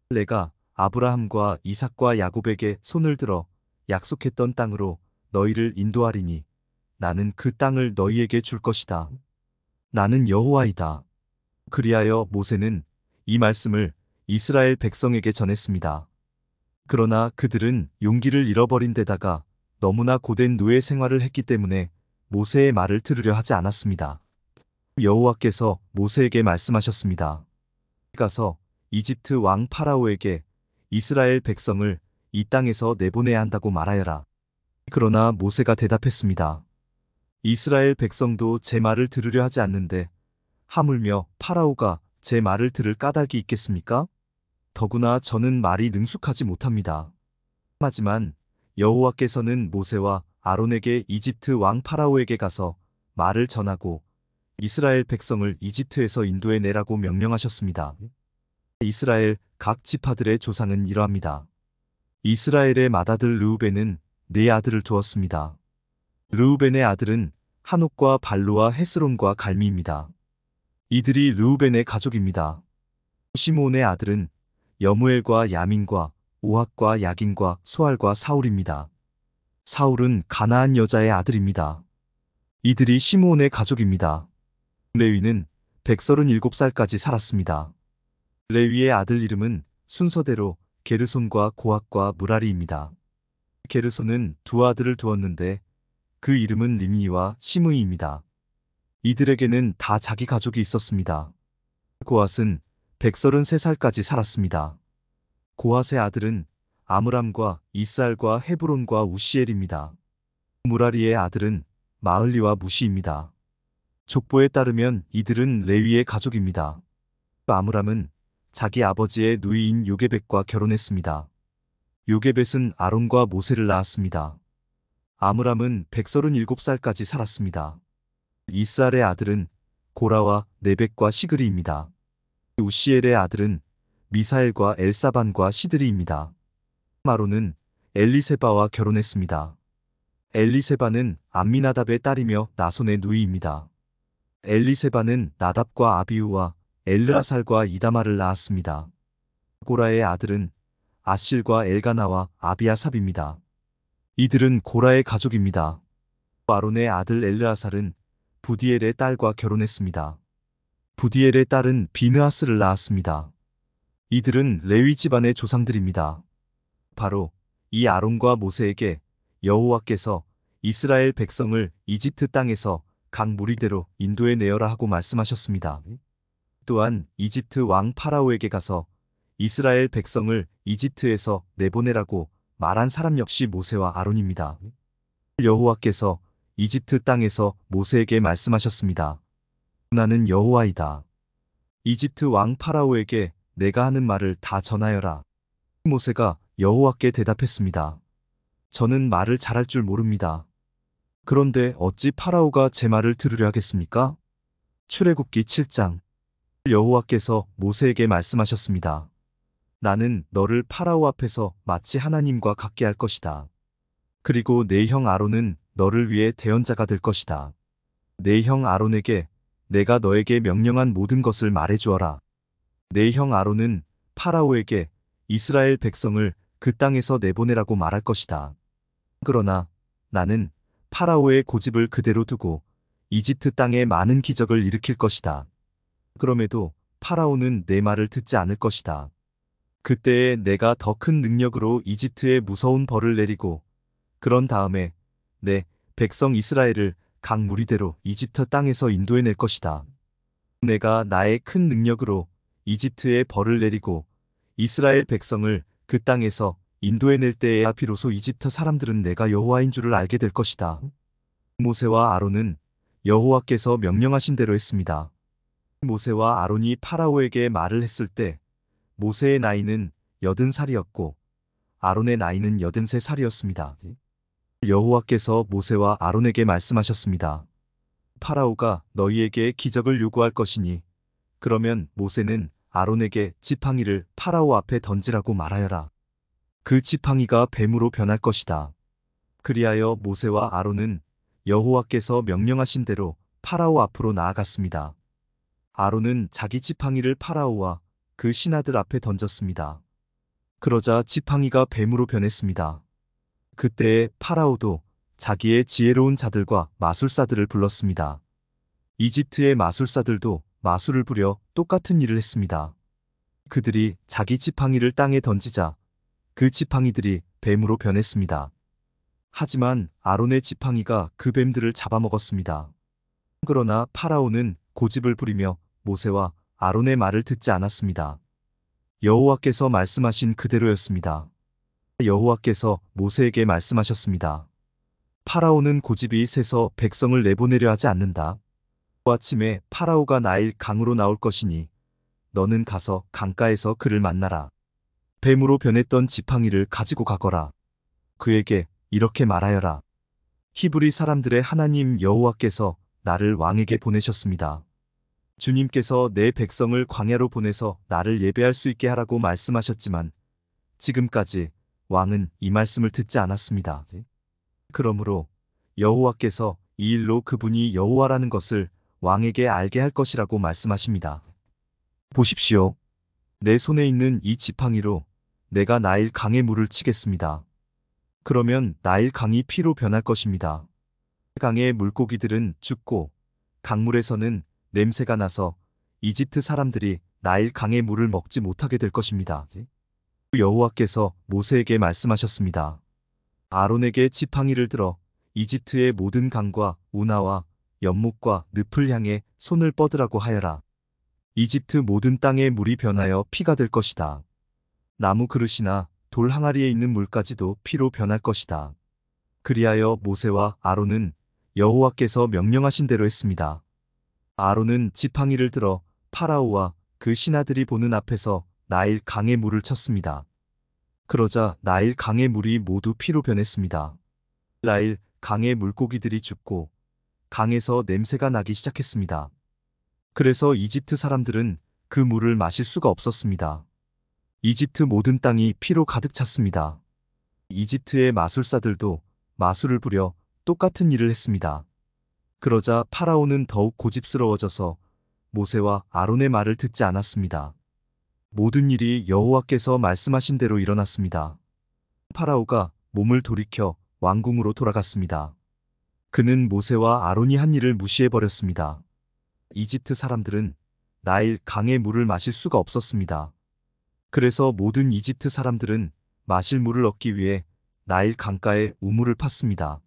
내가 아브라함과 이삭과 야곱에게 손을 들어 약속했던 땅으로 너희를 인도하리니 나는 그 땅을 너희에게 줄 것이다. 나는 여호와이다. 그리하여 모세는 이 말씀을 이스라엘 백성에게 전했습니다. 그러나 그들은 용기를 잃어버린 데다가 너무나 고된 노예 생활을 했기 때문에 모세의 말을 들으려 하지 않았습니다. 여호와께서 모세에게 말씀하셨습니다. 가서 이집트 왕 파라오에게 이스라엘 백성을 이 땅에서 내보내야 한다고 말하여라. 그러나 모세가 대답했습니다. 이스라엘 백성도 제 말을 들으려 하지 않는데 하물며 파라오가 제 말을 들을 까닭이 있겠습니까? 더구나 저는 말이 능숙하지 못합니다. 하지만 여호와께서는 모세와 아론에게 이집트 왕 파라오에게 가서 말을 전하고 이스라엘 백성을 이집트에서 인도해 내라고 명령하셨습니다. 이스라엘 각 지파들의 조상은 이러합니다. 이스라엘의 맏아들 르우벤은 네 아들을 두었습니다. 르우벤의 아들은 한옥과 발루와 헤스론과 갈미입니다. 이들이 르우벤의 가족입니다. 시므온의 아들은 여무엘과 야민과 오핫과 야긴과 소알과 사울입니다. 사울은 가나안 여자의 아들입니다. 이들이 시므온의 가족입니다. 레위는 137살까지 살았습니다. 레위의 아들 이름은 순서대로 게르손과 고핫과 무라리입니다. 게르손은 두 아들을 두었는데 그 이름은 림니와 시므이입니다. 이들에게는 다 자기 가족이 있었습니다. 고핫은 133살까지 살았습니다. 고핫의 아들은 아므람과 이스알과 헤브론과 우시엘입니다. 무라리의 아들은 마흘리와 무시입니다. 족보에 따르면 이들은 레위의 가족입니다. 아므람은 자기 아버지의 누이인 요게벳과 결혼했습니다. 요게벳은 아론과 모세를 낳았습니다. 아므람은 137살까지 살았습니다. 이스알의 아들은 고라와 네벡과 시그리입니다. 우시엘의 아들은 미사엘과 엘사반과 시드리입니다. 아론은 엘리세바와 결혼했습니다. 엘리세바는 암미나답의 딸이며 나손의 누이입니다. 엘리세바는 나답과 아비우와 엘르아살과 이다마를 낳았습니다. 고라의 아들은 아실과 엘가나와 아비아삽입니다. 이들은 고라의 가족입니다. 아론의 아들 엘르아살은 부디엘의 딸과 결혼했습니다. 부디엘의 딸은 비느하스를 낳았습니다. 이들은 레위 집안의 조상들입니다. 바로 이 아론과 모세에게 여호와께서 이스라엘 백성을 이집트 땅에서 각 무리대로 인도해 내어라 하고 말씀하셨습니다. 또한 이집트 왕 파라오에게 가서 이스라엘 백성을 이집트에서 내보내라고 말한 사람 역시 모세와 아론입니다. 여호와께서 이집트 땅에서 모세에게 말씀하셨습니다. 나는 여호와이다. 이집트 왕 파라오에게 내가 하는 말을 다 전하여라. 모세가 여호와께 대답했습니다. 저는 말을 잘할 줄 모릅니다. 그런데 어찌 파라오가 제 말을 들으려 하겠습니까? 출애굽기 7장. 여호와께서 모세에게 말씀하셨습니다. 나는 너를 파라오 앞에서 마치 하나님과 같게 할 것이다. 그리고 내 형 아론은 너를 위해 대언자가 될 것이다. 내 형 아론에게 내가 너에게 명령한 모든 것을 말해주어라. 내 형 아론은 파라오에게 이스라엘 백성을 그 땅에서 내보내라고 말할 것이다. 그러나 나는 파라오의 고집을 그대로 두고 이집트 땅에 많은 기적을 일으킬 것이다. 그럼에도 파라오는 내 말을 듣지 않을 것이다. 그때에 내가 더 큰 능력으로 이집트에 무서운 벌을 내리고 그런 다음에 내 백성 이스라엘을 각 무리대로 이집트 땅에서 인도해낼 것이다. 내가 나의 큰 능력으로 이집트에 벌을 내리고 이스라엘 백성을 그 땅에서 인도해낼 때에야 비로소 이집트 사람들은 내가 여호와인 줄을 알게 될 것이다. 모세와 아론은 여호와께서 명령하신 대로 했습니다. 모세와 아론이 파라오에게 말을 했을 때 모세의 나이는 80살이었고 아론의 나이는 83살이었습니다. 여호와께서 모세와 아론에게 말씀하셨습니다. 파라오가 너희에게 기적을 요구할 것이니 그러면 모세는 아론에게 지팡이를 파라오 앞에 던지라고 말하여라. 그 지팡이가 뱀으로 변할 것이다. 그리하여 모세와 아론은 여호와께서 명령하신 대로 파라오 앞으로 나아갔습니다. 아론은 자기 지팡이를 파라오와 그 신하들 앞에 던졌습니다. 그러자 지팡이가 뱀으로 변했습니다. 그때에 파라오도 자기의 지혜로운 자들과 마술사들을 불렀습니다. 이집트의 마술사들도 마술을 부려 똑같은 일을 했습니다. 그들이 자기 지팡이를 땅에 던지자 그 지팡이들이 뱀으로 변했습니다. 하지만 아론의 지팡이가 그 뱀들을 잡아먹었습니다. 그러나 파라오는 고집을 부리며 모세와 아론의 말을 듣지 않았습니다. 여호와께서 말씀하신 그대로였습니다. 여호와께서 모세에게 말씀하셨습니다. 파라오는 고집이 세서 백성을 내보내려 하지 않는다. 아침에 파라오가 나일 강으로 나올 것이니 너는 가서 강가에서 그를 만나라. 뱀으로 변했던 지팡이를 가지고 가거라. 그에게 이렇게 말하여라. 히브리 사람들의 하나님 여호와께서 나를 왕에게 보내셨습니다. 주님께서 내 백성을 광야로 보내서 나를 예배할 수 있게 하라고 말씀하셨지만 지금까지 왕은 이 말씀을 듣지 않았습니다. 그러므로 여호와께서 이 일로 그분이 여호와라는 것을 왕에게 알게 할 것이라고 말씀하십니다. 보십시오. 내 손에 있는 이 지팡이로 내가 나일 강의 물을 치겠습니다. 그러면 나일 강이 피로 변할 것입니다. 강의 물고기들은 죽고 강물에서는 냄새가 나서 이집트 사람들이 나일 강의 물을 먹지 못하게 될 것입니다. 여호와께서 모세에게 말씀하셨습니다. 아론에게 지팡이를 들어 이집트의 모든 강과 운하와 연못과 늪을 향해 손을 뻗으라고 하여라. 이집트 모든 땅의 물이 변하여 피가 될 것이다. 나무 그릇이나 돌 항아리에 있는 물까지도 피로 변할 것이다. 그리하여 모세와 아론은 여호와께서 명령하신 대로 했습니다. 아론은 지팡이를 들어 파라오와 그 신하들이 보는 앞에서 나일 강의 물을 쳤습니다. 그러자 나일 강의 물이 모두 피로 변했습니다. 나일 강의 물고기들이 죽고 강에서 냄새가 나기 시작했습니다. 그래서 이집트 사람들은 그 물을 마실 수가 없었습니다. 이집트 모든 땅이 피로 가득 찼습니다. 이집트의 마술사들도 마술을 부려 똑같은 일을 했습니다. 그러자 파라오는 더욱 고집스러워져서 모세와 아론의 말을 듣지 않았습니다. 모든 일이 여호와께서 말씀하신 대로 일어났습니다. 파라오가 몸을 돌이켜 왕궁으로 돌아갔습니다. 그는 모세와 아론이 한 일을 무시해버렸습니다. 이집트 사람들은 나일 강의 물을 마실 수가 없었습니다. 그래서 모든 이집트 사람들은 마실 물을 얻기 위해 나일 강가에 우물을 팠습니다.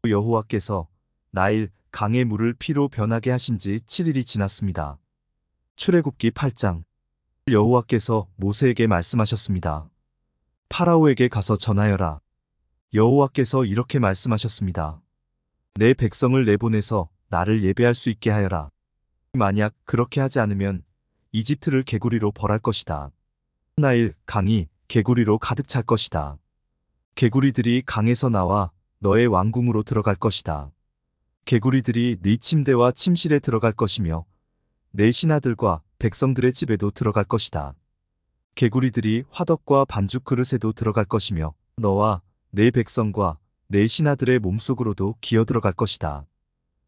여호와께서 나일 강의 물을 피로 변하게 하신 지 7일이 지났습니다. 출애굽기 8장. 여호와께서 모세에게 말씀하셨습니다. 파라오에게 가서 전하여라. 여호와께서 이렇게 말씀하셨습니다. 내 백성을 내보내서 나를 예배할 수 있게 하여라. 만약 그렇게 하지 않으면 이집트를 개구리로 벌할 것이다. 나일 강이 개구리로 가득 찰 것이다. 개구리들이 강에서 나와 너의 왕궁으로 들어갈 것이다. 개구리들이 네 침대와 침실에 들어갈 것이며 내 신하들과 백성들의 집에도 들어갈 것이다. 개구리들이 화덕과 반죽 그릇에도 들어갈 것이며 너와 내 백성과 내 신하들의 몸속으로도 기어 들어갈 것이다.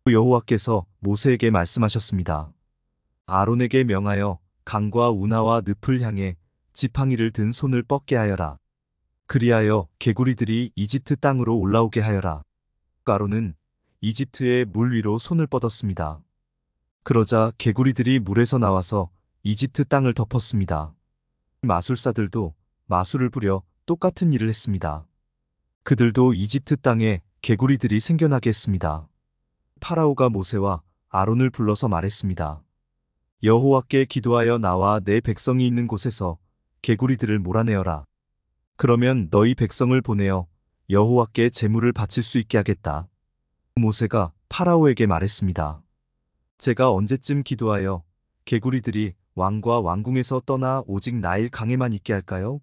여호와께서 모세에게 말씀하셨습니다. 아론에게 명하여 강과 운하와 늪을 향해 지팡이를 든 손을 뻗게 하여라. 그리하여 개구리들이 이집트 땅으로 올라오게 하여라. 아론은 이집트의 물 위로 손을 뻗었습니다. 그러자 개구리들이 물에서 나와서 이집트 땅을 덮었습니다. 마술사들도 마술을 부려 똑같은 일을 했습니다. 그들도 이집트 땅에 개구리들이 생겨나게 했습니다. 파라오가 모세와 아론을 불러서 말했습니다. 여호와께 기도하여 나와 내 백성이 있는 곳에서 개구리들을 몰아내어라. 그러면 너희 백성을 보내어 여호와께 제물을 바칠 수 있게 하겠다. 모세가 파라오에게 말했습니다. 제가 언제쯤 기도하여 개구리들이 왕과 왕궁에서 떠나 오직 나일 강에만 있게 할까요?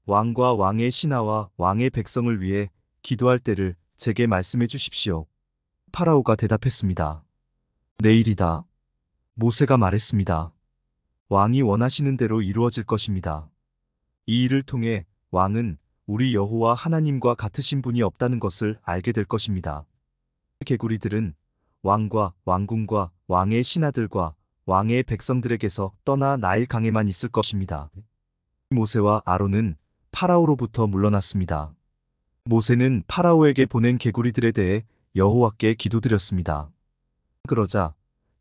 왕과 왕의 신하와 왕의 백성을 위해 기도할 때를 제게 말씀해 주십시오. 파라오가 대답했습니다. 내일이다. 모세가 말했습니다. 왕이 원하시는 대로 이루어질 것입니다. 이 일을 통해 왕은 우리 여호와 하나님과 같으신 분이 없다는 것을 알게 될 것입니다. 개구리들은 왕과 왕궁과 왕의 신하들과 왕의 백성들에게서 떠나 나일 강에만 있을 것입니다. 모세와 아론은 파라오로부터 물러났습니다. 모세는 파라오에게 보낸 개구리들에 대해 여호와께 기도드렸습니다. 그러자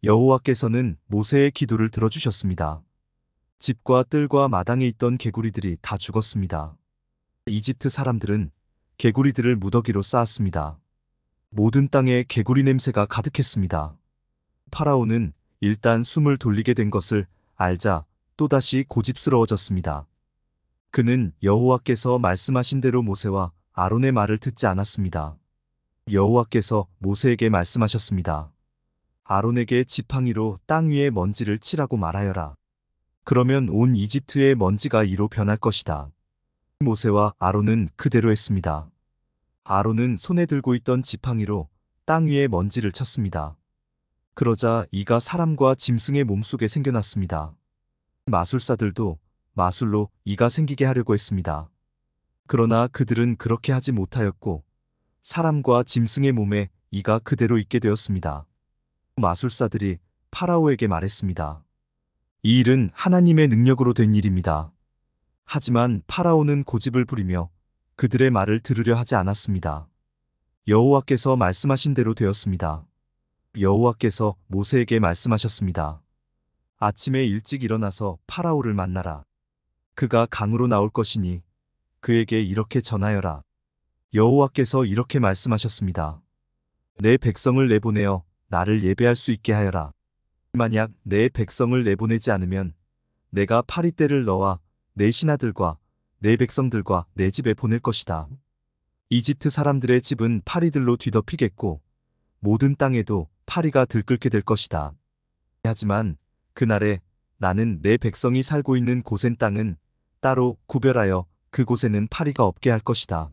여호와께서는 모세의 기도를 들어주셨습니다. 집과 뜰과 마당에 있던 개구리들이 다 죽었습니다. 이집트 사람들은 개구리들을 무더기로 쌓았습니다. 모든 땅에 개구리 냄새가 가득했습니다. 파라오는 일단 숨을 돌리게 된 것을 알자 또다시 고집스러워졌습니다. 그는 여호와께서 말씀하신 대로 모세와 아론의 말을 듣지 않았습니다. 여호와께서 모세에게 말씀하셨습니다. 아론에게 지팡이로 땅 위에 먼지를 칠하고 말하여라. 그러면 온 이집트의 먼지가 이로 변할 것이다. 모세와 아론은 그대로 했습니다. 아론은 손에 들고 있던 지팡이로 땅 위에 먼지를 쳤습니다. 그러자 이가 사람과 짐승의 몸속에 생겨났습니다. 마술사들도 마술로 이가 생기게 하려고 했습니다. 그러나 그들은 그렇게 하지 못하였고 사람과 짐승의 몸에 이가 그대로 있게 되었습니다. 마술사들이 파라오에게 말했습니다. 이 일은 하나님의 능력으로 된 일입니다. 하지만 파라오는 고집을 부리며 그들의 말을 들으려 하지 않았습니다. 여호와께서 말씀하신 대로 되었습니다. 여호와께서 모세에게 말씀하셨습니다. 아침에 일찍 일어나서 파라오를 만나라. 그가 강으로 나올 것이니 그에게 이렇게 전하여라. 여호와께서 이렇게 말씀하셨습니다. 내 백성을 내보내어 나를 예배할 수 있게 하여라. 만약 내 백성을 내보내지 않으면 내가 파리떼를 너와 내 신하들과 내 백성들과 내 집에 보낼 것이다. 이집트 사람들의 집은 파리들로 뒤덮이겠고 모든 땅에도 파리가 들끓게 될 것이다. 하지만 그날에 나는 내 백성이 살고 있는 고센 땅은 따로 구별하여 그곳에는 파리가 없게 할 것이다.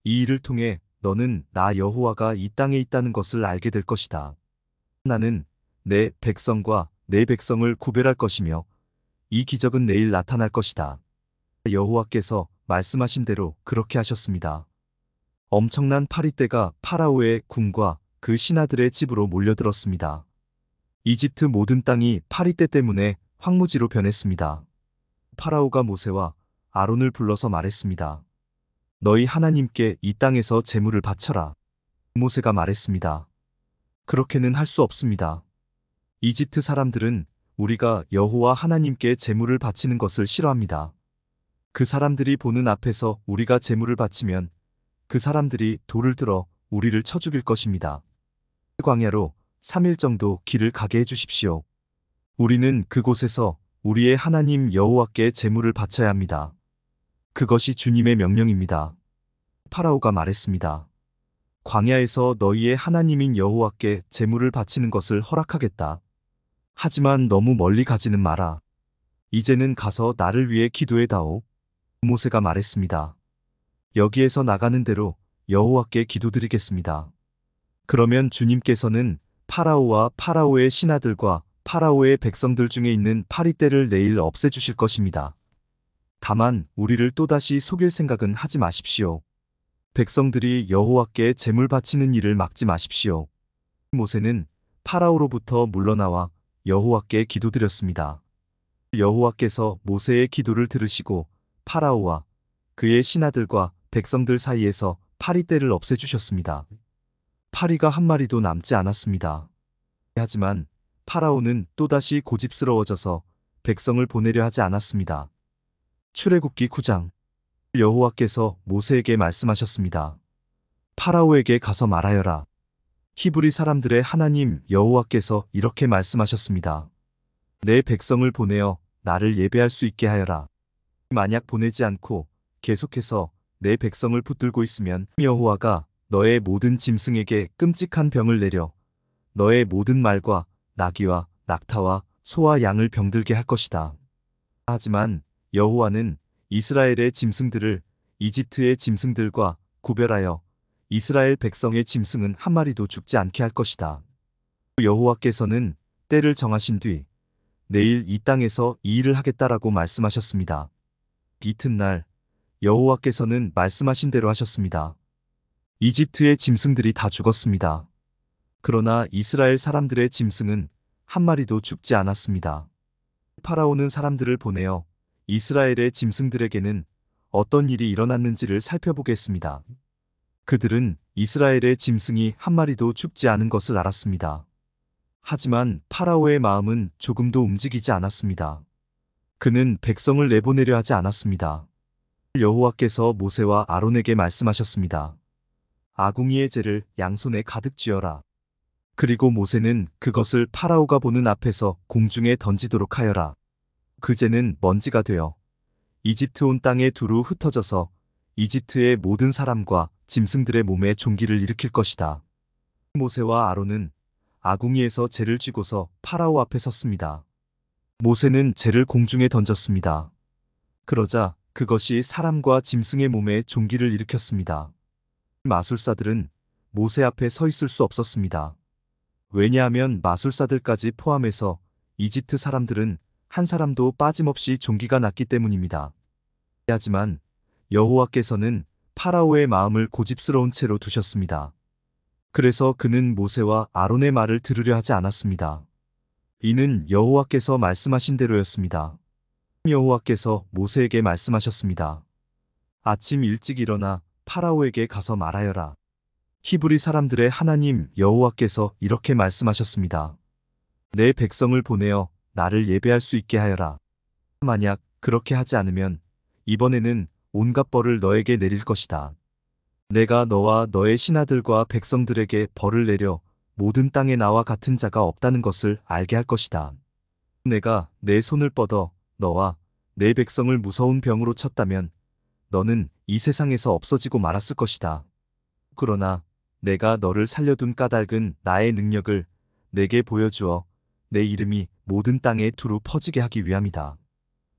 이 일을 통해 너는 나 여호와가 이 땅에 있다는 것을 알게 될 것이다. 나는 내 백성과 내 백성을 구별할 것이며 이 기적은 내일 나타날 것이다. 여호와께서 말씀하신 대로 그렇게 하셨습니다. 엄청난 파리떼가 파라오의 궁과 그 신하들의 집으로 몰려들었습니다. 이집트 모든 땅이 파리떼 때문에 황무지로 변했습니다. 파라오가 모세와 아론을 불러서 말했습니다. 너희 하나님께 이 땅에서 제물을 바쳐라. 모세가 말했습니다. 그렇게는 할 수 없습니다. 이집트 사람들은 우리가 여호와 하나님께 제물을 바치는 것을 싫어합니다. 그 사람들이 보는 앞에서 우리가 제물을 바치면 그 사람들이 돌을 들어 우리를 쳐 죽일 것입니다. 광야로 3일 정도 길을 가게 해주십시오. 우리는 그곳에서 우리의 하나님 여호와께 제물을 바쳐야 합니다. 그것이 주님의 명령입니다. 파라오가 말했습니다. 광야에서 너희의 하나님인 여호와께 제물을 바치는 것을 허락하겠다. 하지만 너무 멀리 가지는 마라. 이제는 가서 나를 위해 기도해다오. 모세가 말했습니다. 여기에서 나가는 대로 여호와께 기도드리겠습니다. 그러면 주님께서는 파라오와 파라오의 신하들과 파라오의 백성들 중에 있는 파리떼를 내일 없애주실 것입니다. 다만 우리를 또다시 속일 생각은 하지 마십시오. 백성들이 여호와께 제물 바치는 일을 막지 마십시오. 모세는 파라오로부터 물러나와 여호와께 기도드렸습니다. 여호와께서 모세의 기도를 들으시고 파라오와 그의 신하들과 백성들 사이에서 파리떼를 없애주셨습니다. 파리가 한 마리도 남지 않았습니다. 하지만 파라오는 또다시 고집스러워져서 백성을 보내려 하지 않았습니다. 출애굽기 9장. 여호와께서 모세에게 말씀하셨습니다. 파라오에게 가서 말하여라. 히브리 사람들의 하나님 여호와께서 이렇게 말씀하셨습니다. 내 백성을 보내어 나를 예배할 수 있게 하여라. 만약 보내지 않고 계속해서 내 백성을 붙들고 있으면 여호와가 너의 모든 짐승에게 끔찍한 병을 내려 너의 모든 말과 나귀와 낙타와 소와 양을 병들게 할 것이다. 하지만 여호와는 이스라엘의 짐승들을 이집트의 짐승들과 구별하여 이스라엘 백성의 짐승은 한 마리도 죽지 않게 할 것이다. 여호와께서는 때를 정하신 뒤 내일 이 땅에서 이 일을 하겠다라고 말씀하셨습니다. 이튿날 여호와께서는 말씀하신 대로 하셨습니다. 이집트의 짐승들이 다 죽었습니다. 그러나 이스라엘 사람들의 짐승은 한 마리도 죽지 않았습니다. 파라오는 사람들을 보내어 이스라엘의 짐승들에게는 어떤 일이 일어났는지를 살펴보겠습니다. 그들은 이스라엘의 짐승이 한 마리도 죽지 않은 것을 알았습니다. 하지만 파라오의 마음은 조금도 움직이지 않았습니다. 그는 백성을 내보내려 하지 않았습니다. 여호와께서 모세와 아론에게 말씀하셨습니다. 아궁이의 재를 양손에 가득 쥐어라. 그리고 모세는 그것을 파라오가 보는 앞에서 공중에 던지도록 하여라. 그 재는 먼지가 되어 이집트 온 땅에 두루 흩어져서 이집트의 모든 사람과 짐승들의 몸에 종기를 일으킬 것이다. 모세와 아론은 아궁이에서 재를 쥐고서 파라오 앞에 섰습니다. 모세는 재를 공중에 던졌습니다. 그러자 그것이 사람과 짐승의 몸에 종기를 일으켰습니다. 마술사들은 모세 앞에 서 있을 수 없었습니다. 왜냐하면 마술사들까지 포함해서 이집트 사람들은 한 사람도 빠짐없이 종기가 났기 때문입니다. 하지만 여호와께서는 파라오의 마음을 고집스러운 채로 두셨습니다. 그래서 그는 모세와 아론의 말을 들으려 하지 않았습니다. 이는 여호와께서 말씀하신 대로였습니다. 여호와께서 모세에게 말씀하셨습니다. 아침 일찍 일어나 파라오에게 가서 말하여라. 히브리 사람들의 하나님 여호와께서 이렇게 말씀하셨습니다. 내 백성을 보내어 나를 예배할 수 있게 하여라. 만약 그렇게 하지 않으면 이번에는 온갖 벌을 너에게 내릴 것이다. 내가 너와 너의 신하들과 백성들에게 벌을 내려 모든 땅에 나와 같은 자가 없다는 것을 알게 할 것이다. 내가 내 손을 뻗어 너와 내 백성을 무서운 병으로 쳤다면 너는 이 세상에서 없어지고 말았을 것이다. 그러나 내가 너를 살려둔 까닭은 나의 능력을 내게 보여주어 내 이름이 모든 땅에 두루 퍼지게 하기 위함이다.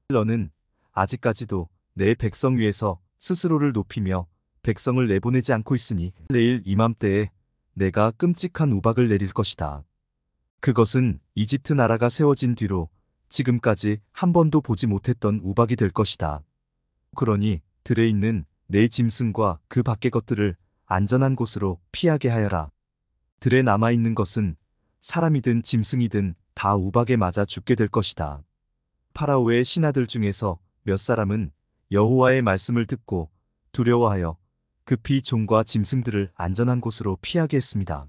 너는 아직까지도 내 백성 위에서 스스로를 높이며 백성을 내보내지 않고 있으니 내일 이맘때에 내가 끔찍한 우박을 내릴 것이다. 그것은 이집트 나라가 세워진 뒤로 지금까지 한 번도 보지 못했던 우박이 될 것이다. 그러니 들에 있는 내 짐승과 그 밖의 것들을 안전한 곳으로 피하게 하여라. 들에 남아있는 것은 사람이든 짐승이든 다 우박에 맞아 죽게 될 것이다. 파라오의 신하들 중에서 몇 사람은 여호와의 말씀을 듣고 두려워하여 급히 종과 짐승들을 안전한 곳으로 피하게 했습니다.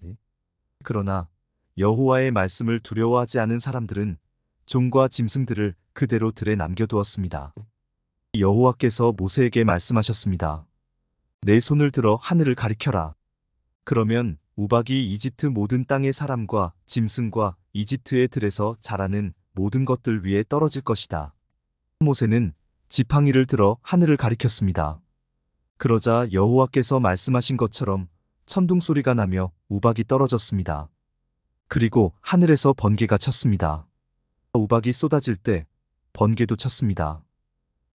그러나 여호와의 말씀을 두려워하지 않은 사람들은 종과 짐승들을 그대로 들에 남겨두었습니다. 여호와께서 모세에게 말씀하셨습니다. 내 손을 들어 하늘을 가리켜라. 그러면 우박이 이집트 모든 땅의 사람과 짐승과 이집트의 들에서 자라는 모든 것들 위에 떨어질 것이다. 모세는 지팡이를 들어 하늘을 가리켰습니다. 그러자 여호와께서 말씀하신 것처럼 천둥 소리가 나며 우박이 떨어졌습니다. 그리고 하늘에서 번개가 쳤습니다. 우박이 쏟아질 때 번개도 쳤습니다.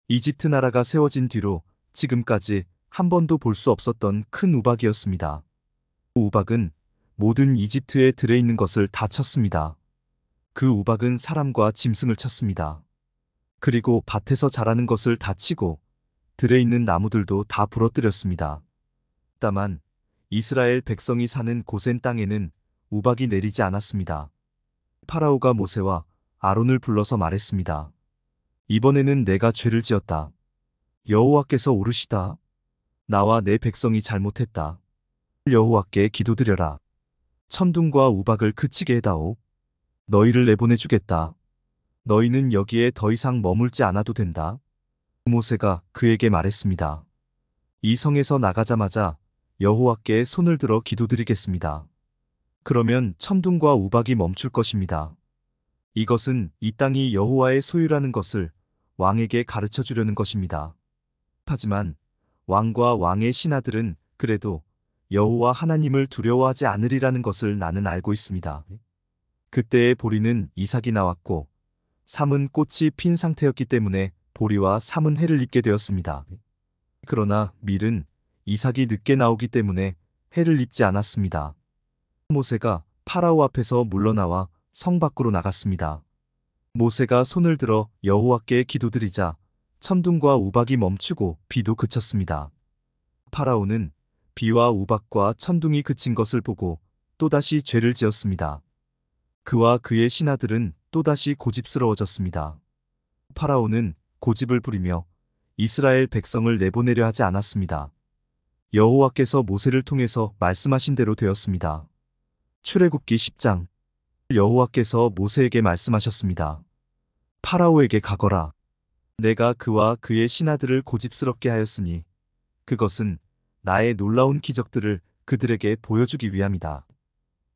이집트 나라가 세워진 뒤로 지금까지 한 번도 볼 수 없었던 큰 우박이었습니다. 우박은 모든 이집트에 들에 있는 것을 다 쳤습니다. 그 우박은 사람과 짐승을 쳤습니다. 그리고 밭에서 자라는 것을 다 치고 들에 있는 나무들도 다 부러뜨렸습니다. 다만 이스라엘 백성이 사는 고센 땅에는 우박이 내리지 않았습니다. 파라오가 모세와 아론을 불러서 말했습니다. 이번에는 내가 죄를 지었다. 여호와께서 오르시다. 나와 내 백성이 잘못했다. 여호와께 기도드려라. 천둥과 우박을 그치게 해다오. 너희를 내보내주겠다. 너희는 여기에 더 이상 머물지 않아도 된다. 모세가 그에게 말했습니다. 이 성에서 나가자마자 여호와께 손을 들어 기도드리겠습니다. 그러면 천둥과 우박이 멈출 것입니다. 이것은 이 땅이 여호와의 소유라는 것을 왕에게 가르쳐 주려는 것입니다. 하지만 왕과 왕의 신하들은 그래도 여호와 하나님을 두려워하지 않으리라는 것을 나는 알고 있습니다. 그때의 보리는 이삭이 나왔고 삼은 꽃이 핀 상태였기 때문에 보리와 삼은 해를 입게 되었습니다. 그러나 밀은 이삭이 늦게 나오기 때문에 해를 입지 않았습니다. 모세가 파라오 앞에서 물러나와 성 밖으로 나갔습니다. 모세가 손을 들어 여호와께 기도드리자 천둥과 우박이 멈추고 비도 그쳤습니다. 파라오는 비와 우박과 천둥이 그친 것을 보고 또다시 죄를 지었습니다. 그와 그의 신하들은 또다시 고집스러워졌습니다. 파라오는 고집을 부리며 이스라엘 백성을 내보내려 하지 않았습니다. 여호와께서 모세를 통해서 말씀하신 대로 되었습니다. 출애굽기 10장. 여호와께서 모세에게 말씀하셨습니다. 파라오에게 가거라. 내가 그와 그의 신하들을 고집스럽게 하였으니 그것은 나의 놀라운 기적들을 그들에게 보여주기 위함이다.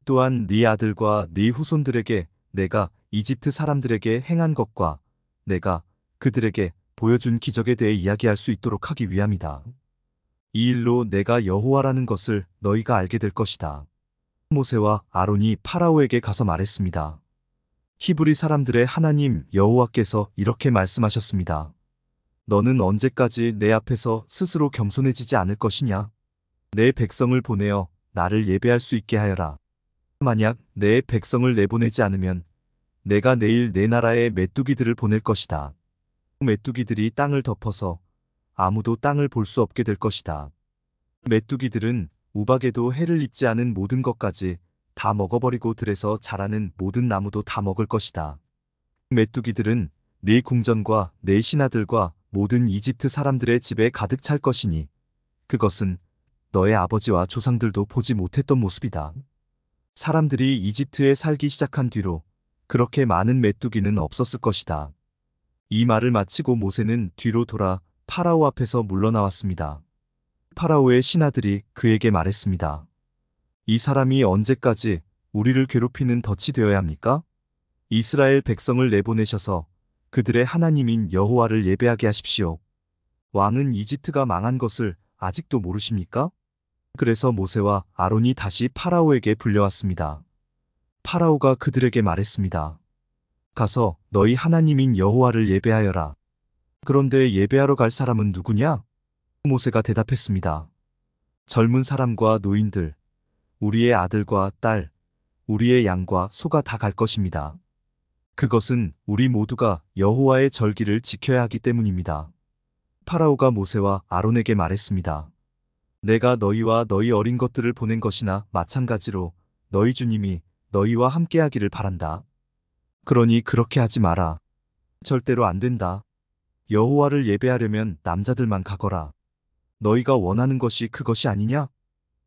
또한 네 아들과 네 후손들에게 내가 이집트 사람들에게 행한 것과 내가 그들에게 보여준 기적에 대해 이야기할 수 있도록 하기 위함이다. 이 일로 내가 여호와라는 것을 너희가 알게 될 것이다. 모세와 아론이 파라오에게 가서 말했습니다. 히브리 사람들의 하나님 여호와께서 이렇게 말씀하셨습니다. 너는 언제까지 내 앞에서 스스로 겸손해지지 않을 것이냐? 내 백성을 보내어 나를 예배할 수 있게 하여라. 만약 내 백성을 내보내지 않으면 내가 내일 내 나라에 메뚜기들을 보낼 것이다. 메뚜기들이 땅을 덮어서 아무도 땅을 볼 수 없게 될 것이다. 메뚜기들은 우박에도 해를 입지 않은 모든 것까지 다 먹어버리고 들에서 자라는 모든 나무도 다 먹을 것이다. 메뚜기들은 네 궁전과 네 신하들과 모든 이집트 사람들의 집에 가득 찰 것이니 그것은 너의 아버지와 조상들도 보지 못했던 모습이다. 사람들이 이집트에 살기 시작한 뒤로 그렇게 많은 메뚜기는 없었을 것이다. 이 말을 마치고 모세는 뒤로 돌아 파라오 앞에서 물러나왔습니다. 파라오의 신하들이 그에게 말했습니다. 이 사람이 언제까지 우리를 괴롭히는 덫이 되어야 합니까? 이스라엘 백성을 내보내셔서 그들의 하나님인 여호와를 예배하게 하십시오. 왕은 이집트가 망한 것을 아직도 모르십니까? 그래서 모세와 아론이 다시 파라오에게 불려왔습니다. 파라오가 그들에게 말했습니다. 가서 너희 하나님인 여호와를 예배하여라. 그런데 예배하러 갈 사람은 누구냐? 모세가 대답했습니다. 젊은 사람과 노인들, 우리의 아들과 딸, 우리의 양과 소가 다 갈 것입니다. 그것은 우리 모두가 여호와의 절기를 지켜야 하기 때문입니다. 파라오가 모세와 아론에게 말했습니다. 내가 너희와 너희 어린 것들을 보낸 것이나 마찬가지로 너희 주님이 너희와 함께하기를 바란다. 그러니 그렇게 하지 마라. 절대로 안 된다. 여호와를 예배하려면 남자들만 가거라. 너희가 원하는 것이 그것이 아니냐?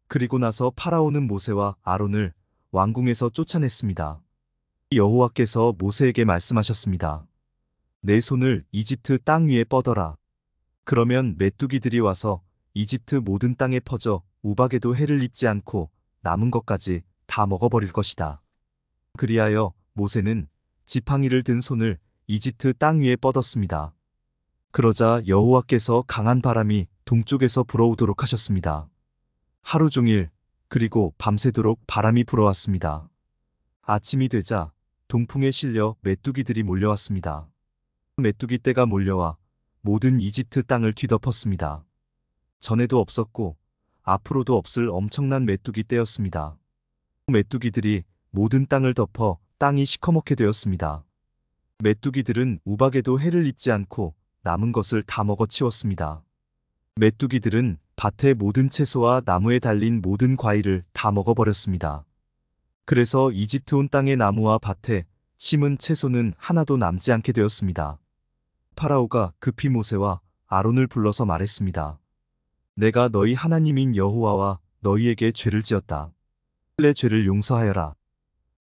그리고 나서 파라오는 모세와 아론을 왕궁에서 쫓아냈습니다. 여호와께서 모세에게 말씀하셨습니다. 내 손을 이집트 땅 위에 뻗어라. 그러면 메뚜기들이 와서 이집트 모든 땅에 퍼져 우박에도 해를 입지 않고 남은 것까지 다 먹어버릴 것이다. 그리하여 모세는 지팡이를 든 손을 이집트 땅 위에 뻗었습니다. 그러자 여호와께서 강한 바람이 동쪽에서 불어오도록 하셨습니다. 하루 종일 그리고 밤새도록 바람이 불어왔습니다. 아침이 되자 동풍에 실려 메뚜기들이 몰려왔습니다. 메뚜기 떼가 몰려와 모든 이집트 땅을 뒤덮었습니다. 전에도 없었고 앞으로도 없을 엄청난 메뚜기 떼였습니다. 메뚜기들이 모든 땅을 덮어 땅이 시커멓게 되었습니다. 메뚜기들은 우박에도 해를 입지 않고 남은 것을 다 먹어치웠습니다. 메뚜기들은 밭의 모든 채소와 나무에 달린 모든 과일을 다 먹어버렸습니다. 그래서 이집트 온 땅의 나무와 밭에 심은 채소는 하나도 남지 않게 되었습니다. 파라오가 급히 모세와 아론을 불러서 말했습니다. 내가 너희 하나님인 여호와와 너희에게 죄를 지었다. 내 죄를 용서하여라.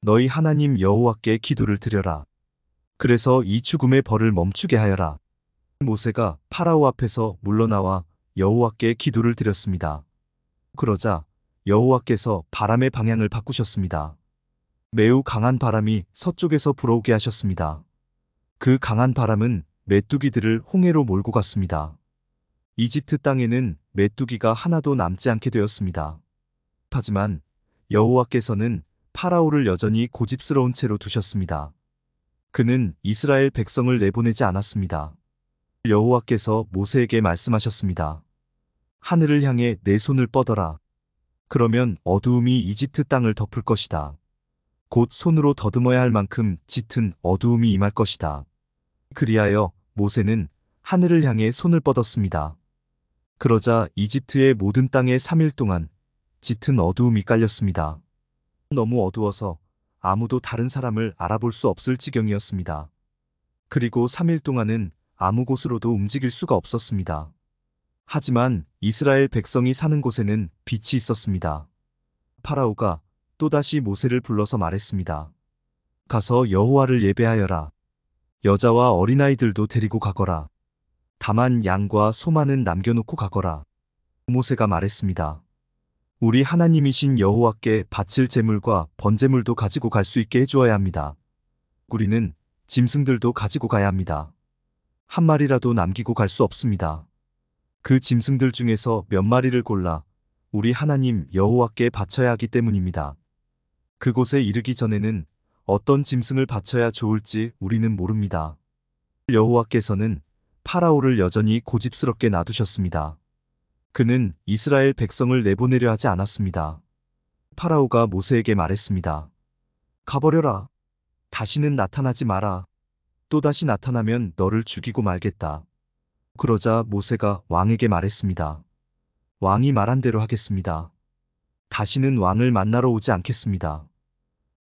너희 하나님 여호와께 기도를 드려라. 그래서 이 죽음의 벌을 멈추게 하여라. 모세가 파라오 앞에서 물러나와 여호와께 기도를 드렸습니다. 그러자 여호와께서 바람의 방향을 바꾸셨습니다. 매우 강한 바람이 서쪽에서 불어오게 하셨습니다. 그 강한 바람은 메뚜기들을 홍해로 몰고 갔습니다. 이집트 땅에는 메뚜기가 하나도 남지 않게 되었습니다. 하지만 여호와께서는 파라오를 여전히 고집스러운 채로 두셨습니다. 그는 이스라엘 백성을 내보내지 않았습니다. 여호와께서 모세에게 말씀하셨습니다. 하늘을 향해 내 손을 뻗어라. 그러면 어두움이 이집트 땅을 덮을 것이다. 곧 손으로 더듬어야 할 만큼 짙은 어두움이 임할 것이다. 그리하여 모세는 하늘을 향해 손을 뻗었습니다. 그러자 이집트의 모든 땅에 3일 동안 짙은 어두움이 깔렸습니다. 너무 어두워서 아무도 다른 사람을 알아볼 수 없을 지경이었습니다. 그리고 3일 동안은 아무 곳으로도 움직일 수가 없었습니다. 하지만 이스라엘 백성이 사는 곳에는 빛이 있었습니다. 파라오가 또다시 모세를 불러서 말했습니다. 가서 여호와를 예배하여라. 여자와 어린아이들도 데리고 가거라. 다만 양과 소만은 남겨놓고 가거라. 모세가 말했습니다. 우리 하나님이신 여호와께 바칠 제물과 번제물도 가지고 갈 수 있게 해주어야 합니다. 우리는 짐승들도 가지고 가야 합니다. 한 마리라도 남기고 갈 수 없습니다. 그 짐승들 중에서 몇 마리를 골라 우리 하나님 여호와께 바쳐야 하기 때문입니다. 그곳에 이르기 전에는 어떤 짐승을 바쳐야 좋을지 우리는 모릅니다. 여호와께서는 파라오를 여전히 고집스럽게 놔두셨습니다. 그는 이스라엘 백성을 내보내려 하지 않았습니다. 파라오가 모세에게 말했습니다. 가버려라. 다시는 나타나지 마라. 또다시 나타나면 너를 죽이고 말겠다. 그러자 모세가 왕에게 말했습니다. 왕이 말한 대로 하겠습니다. 다시는 왕을 만나러 오지 않겠습니다.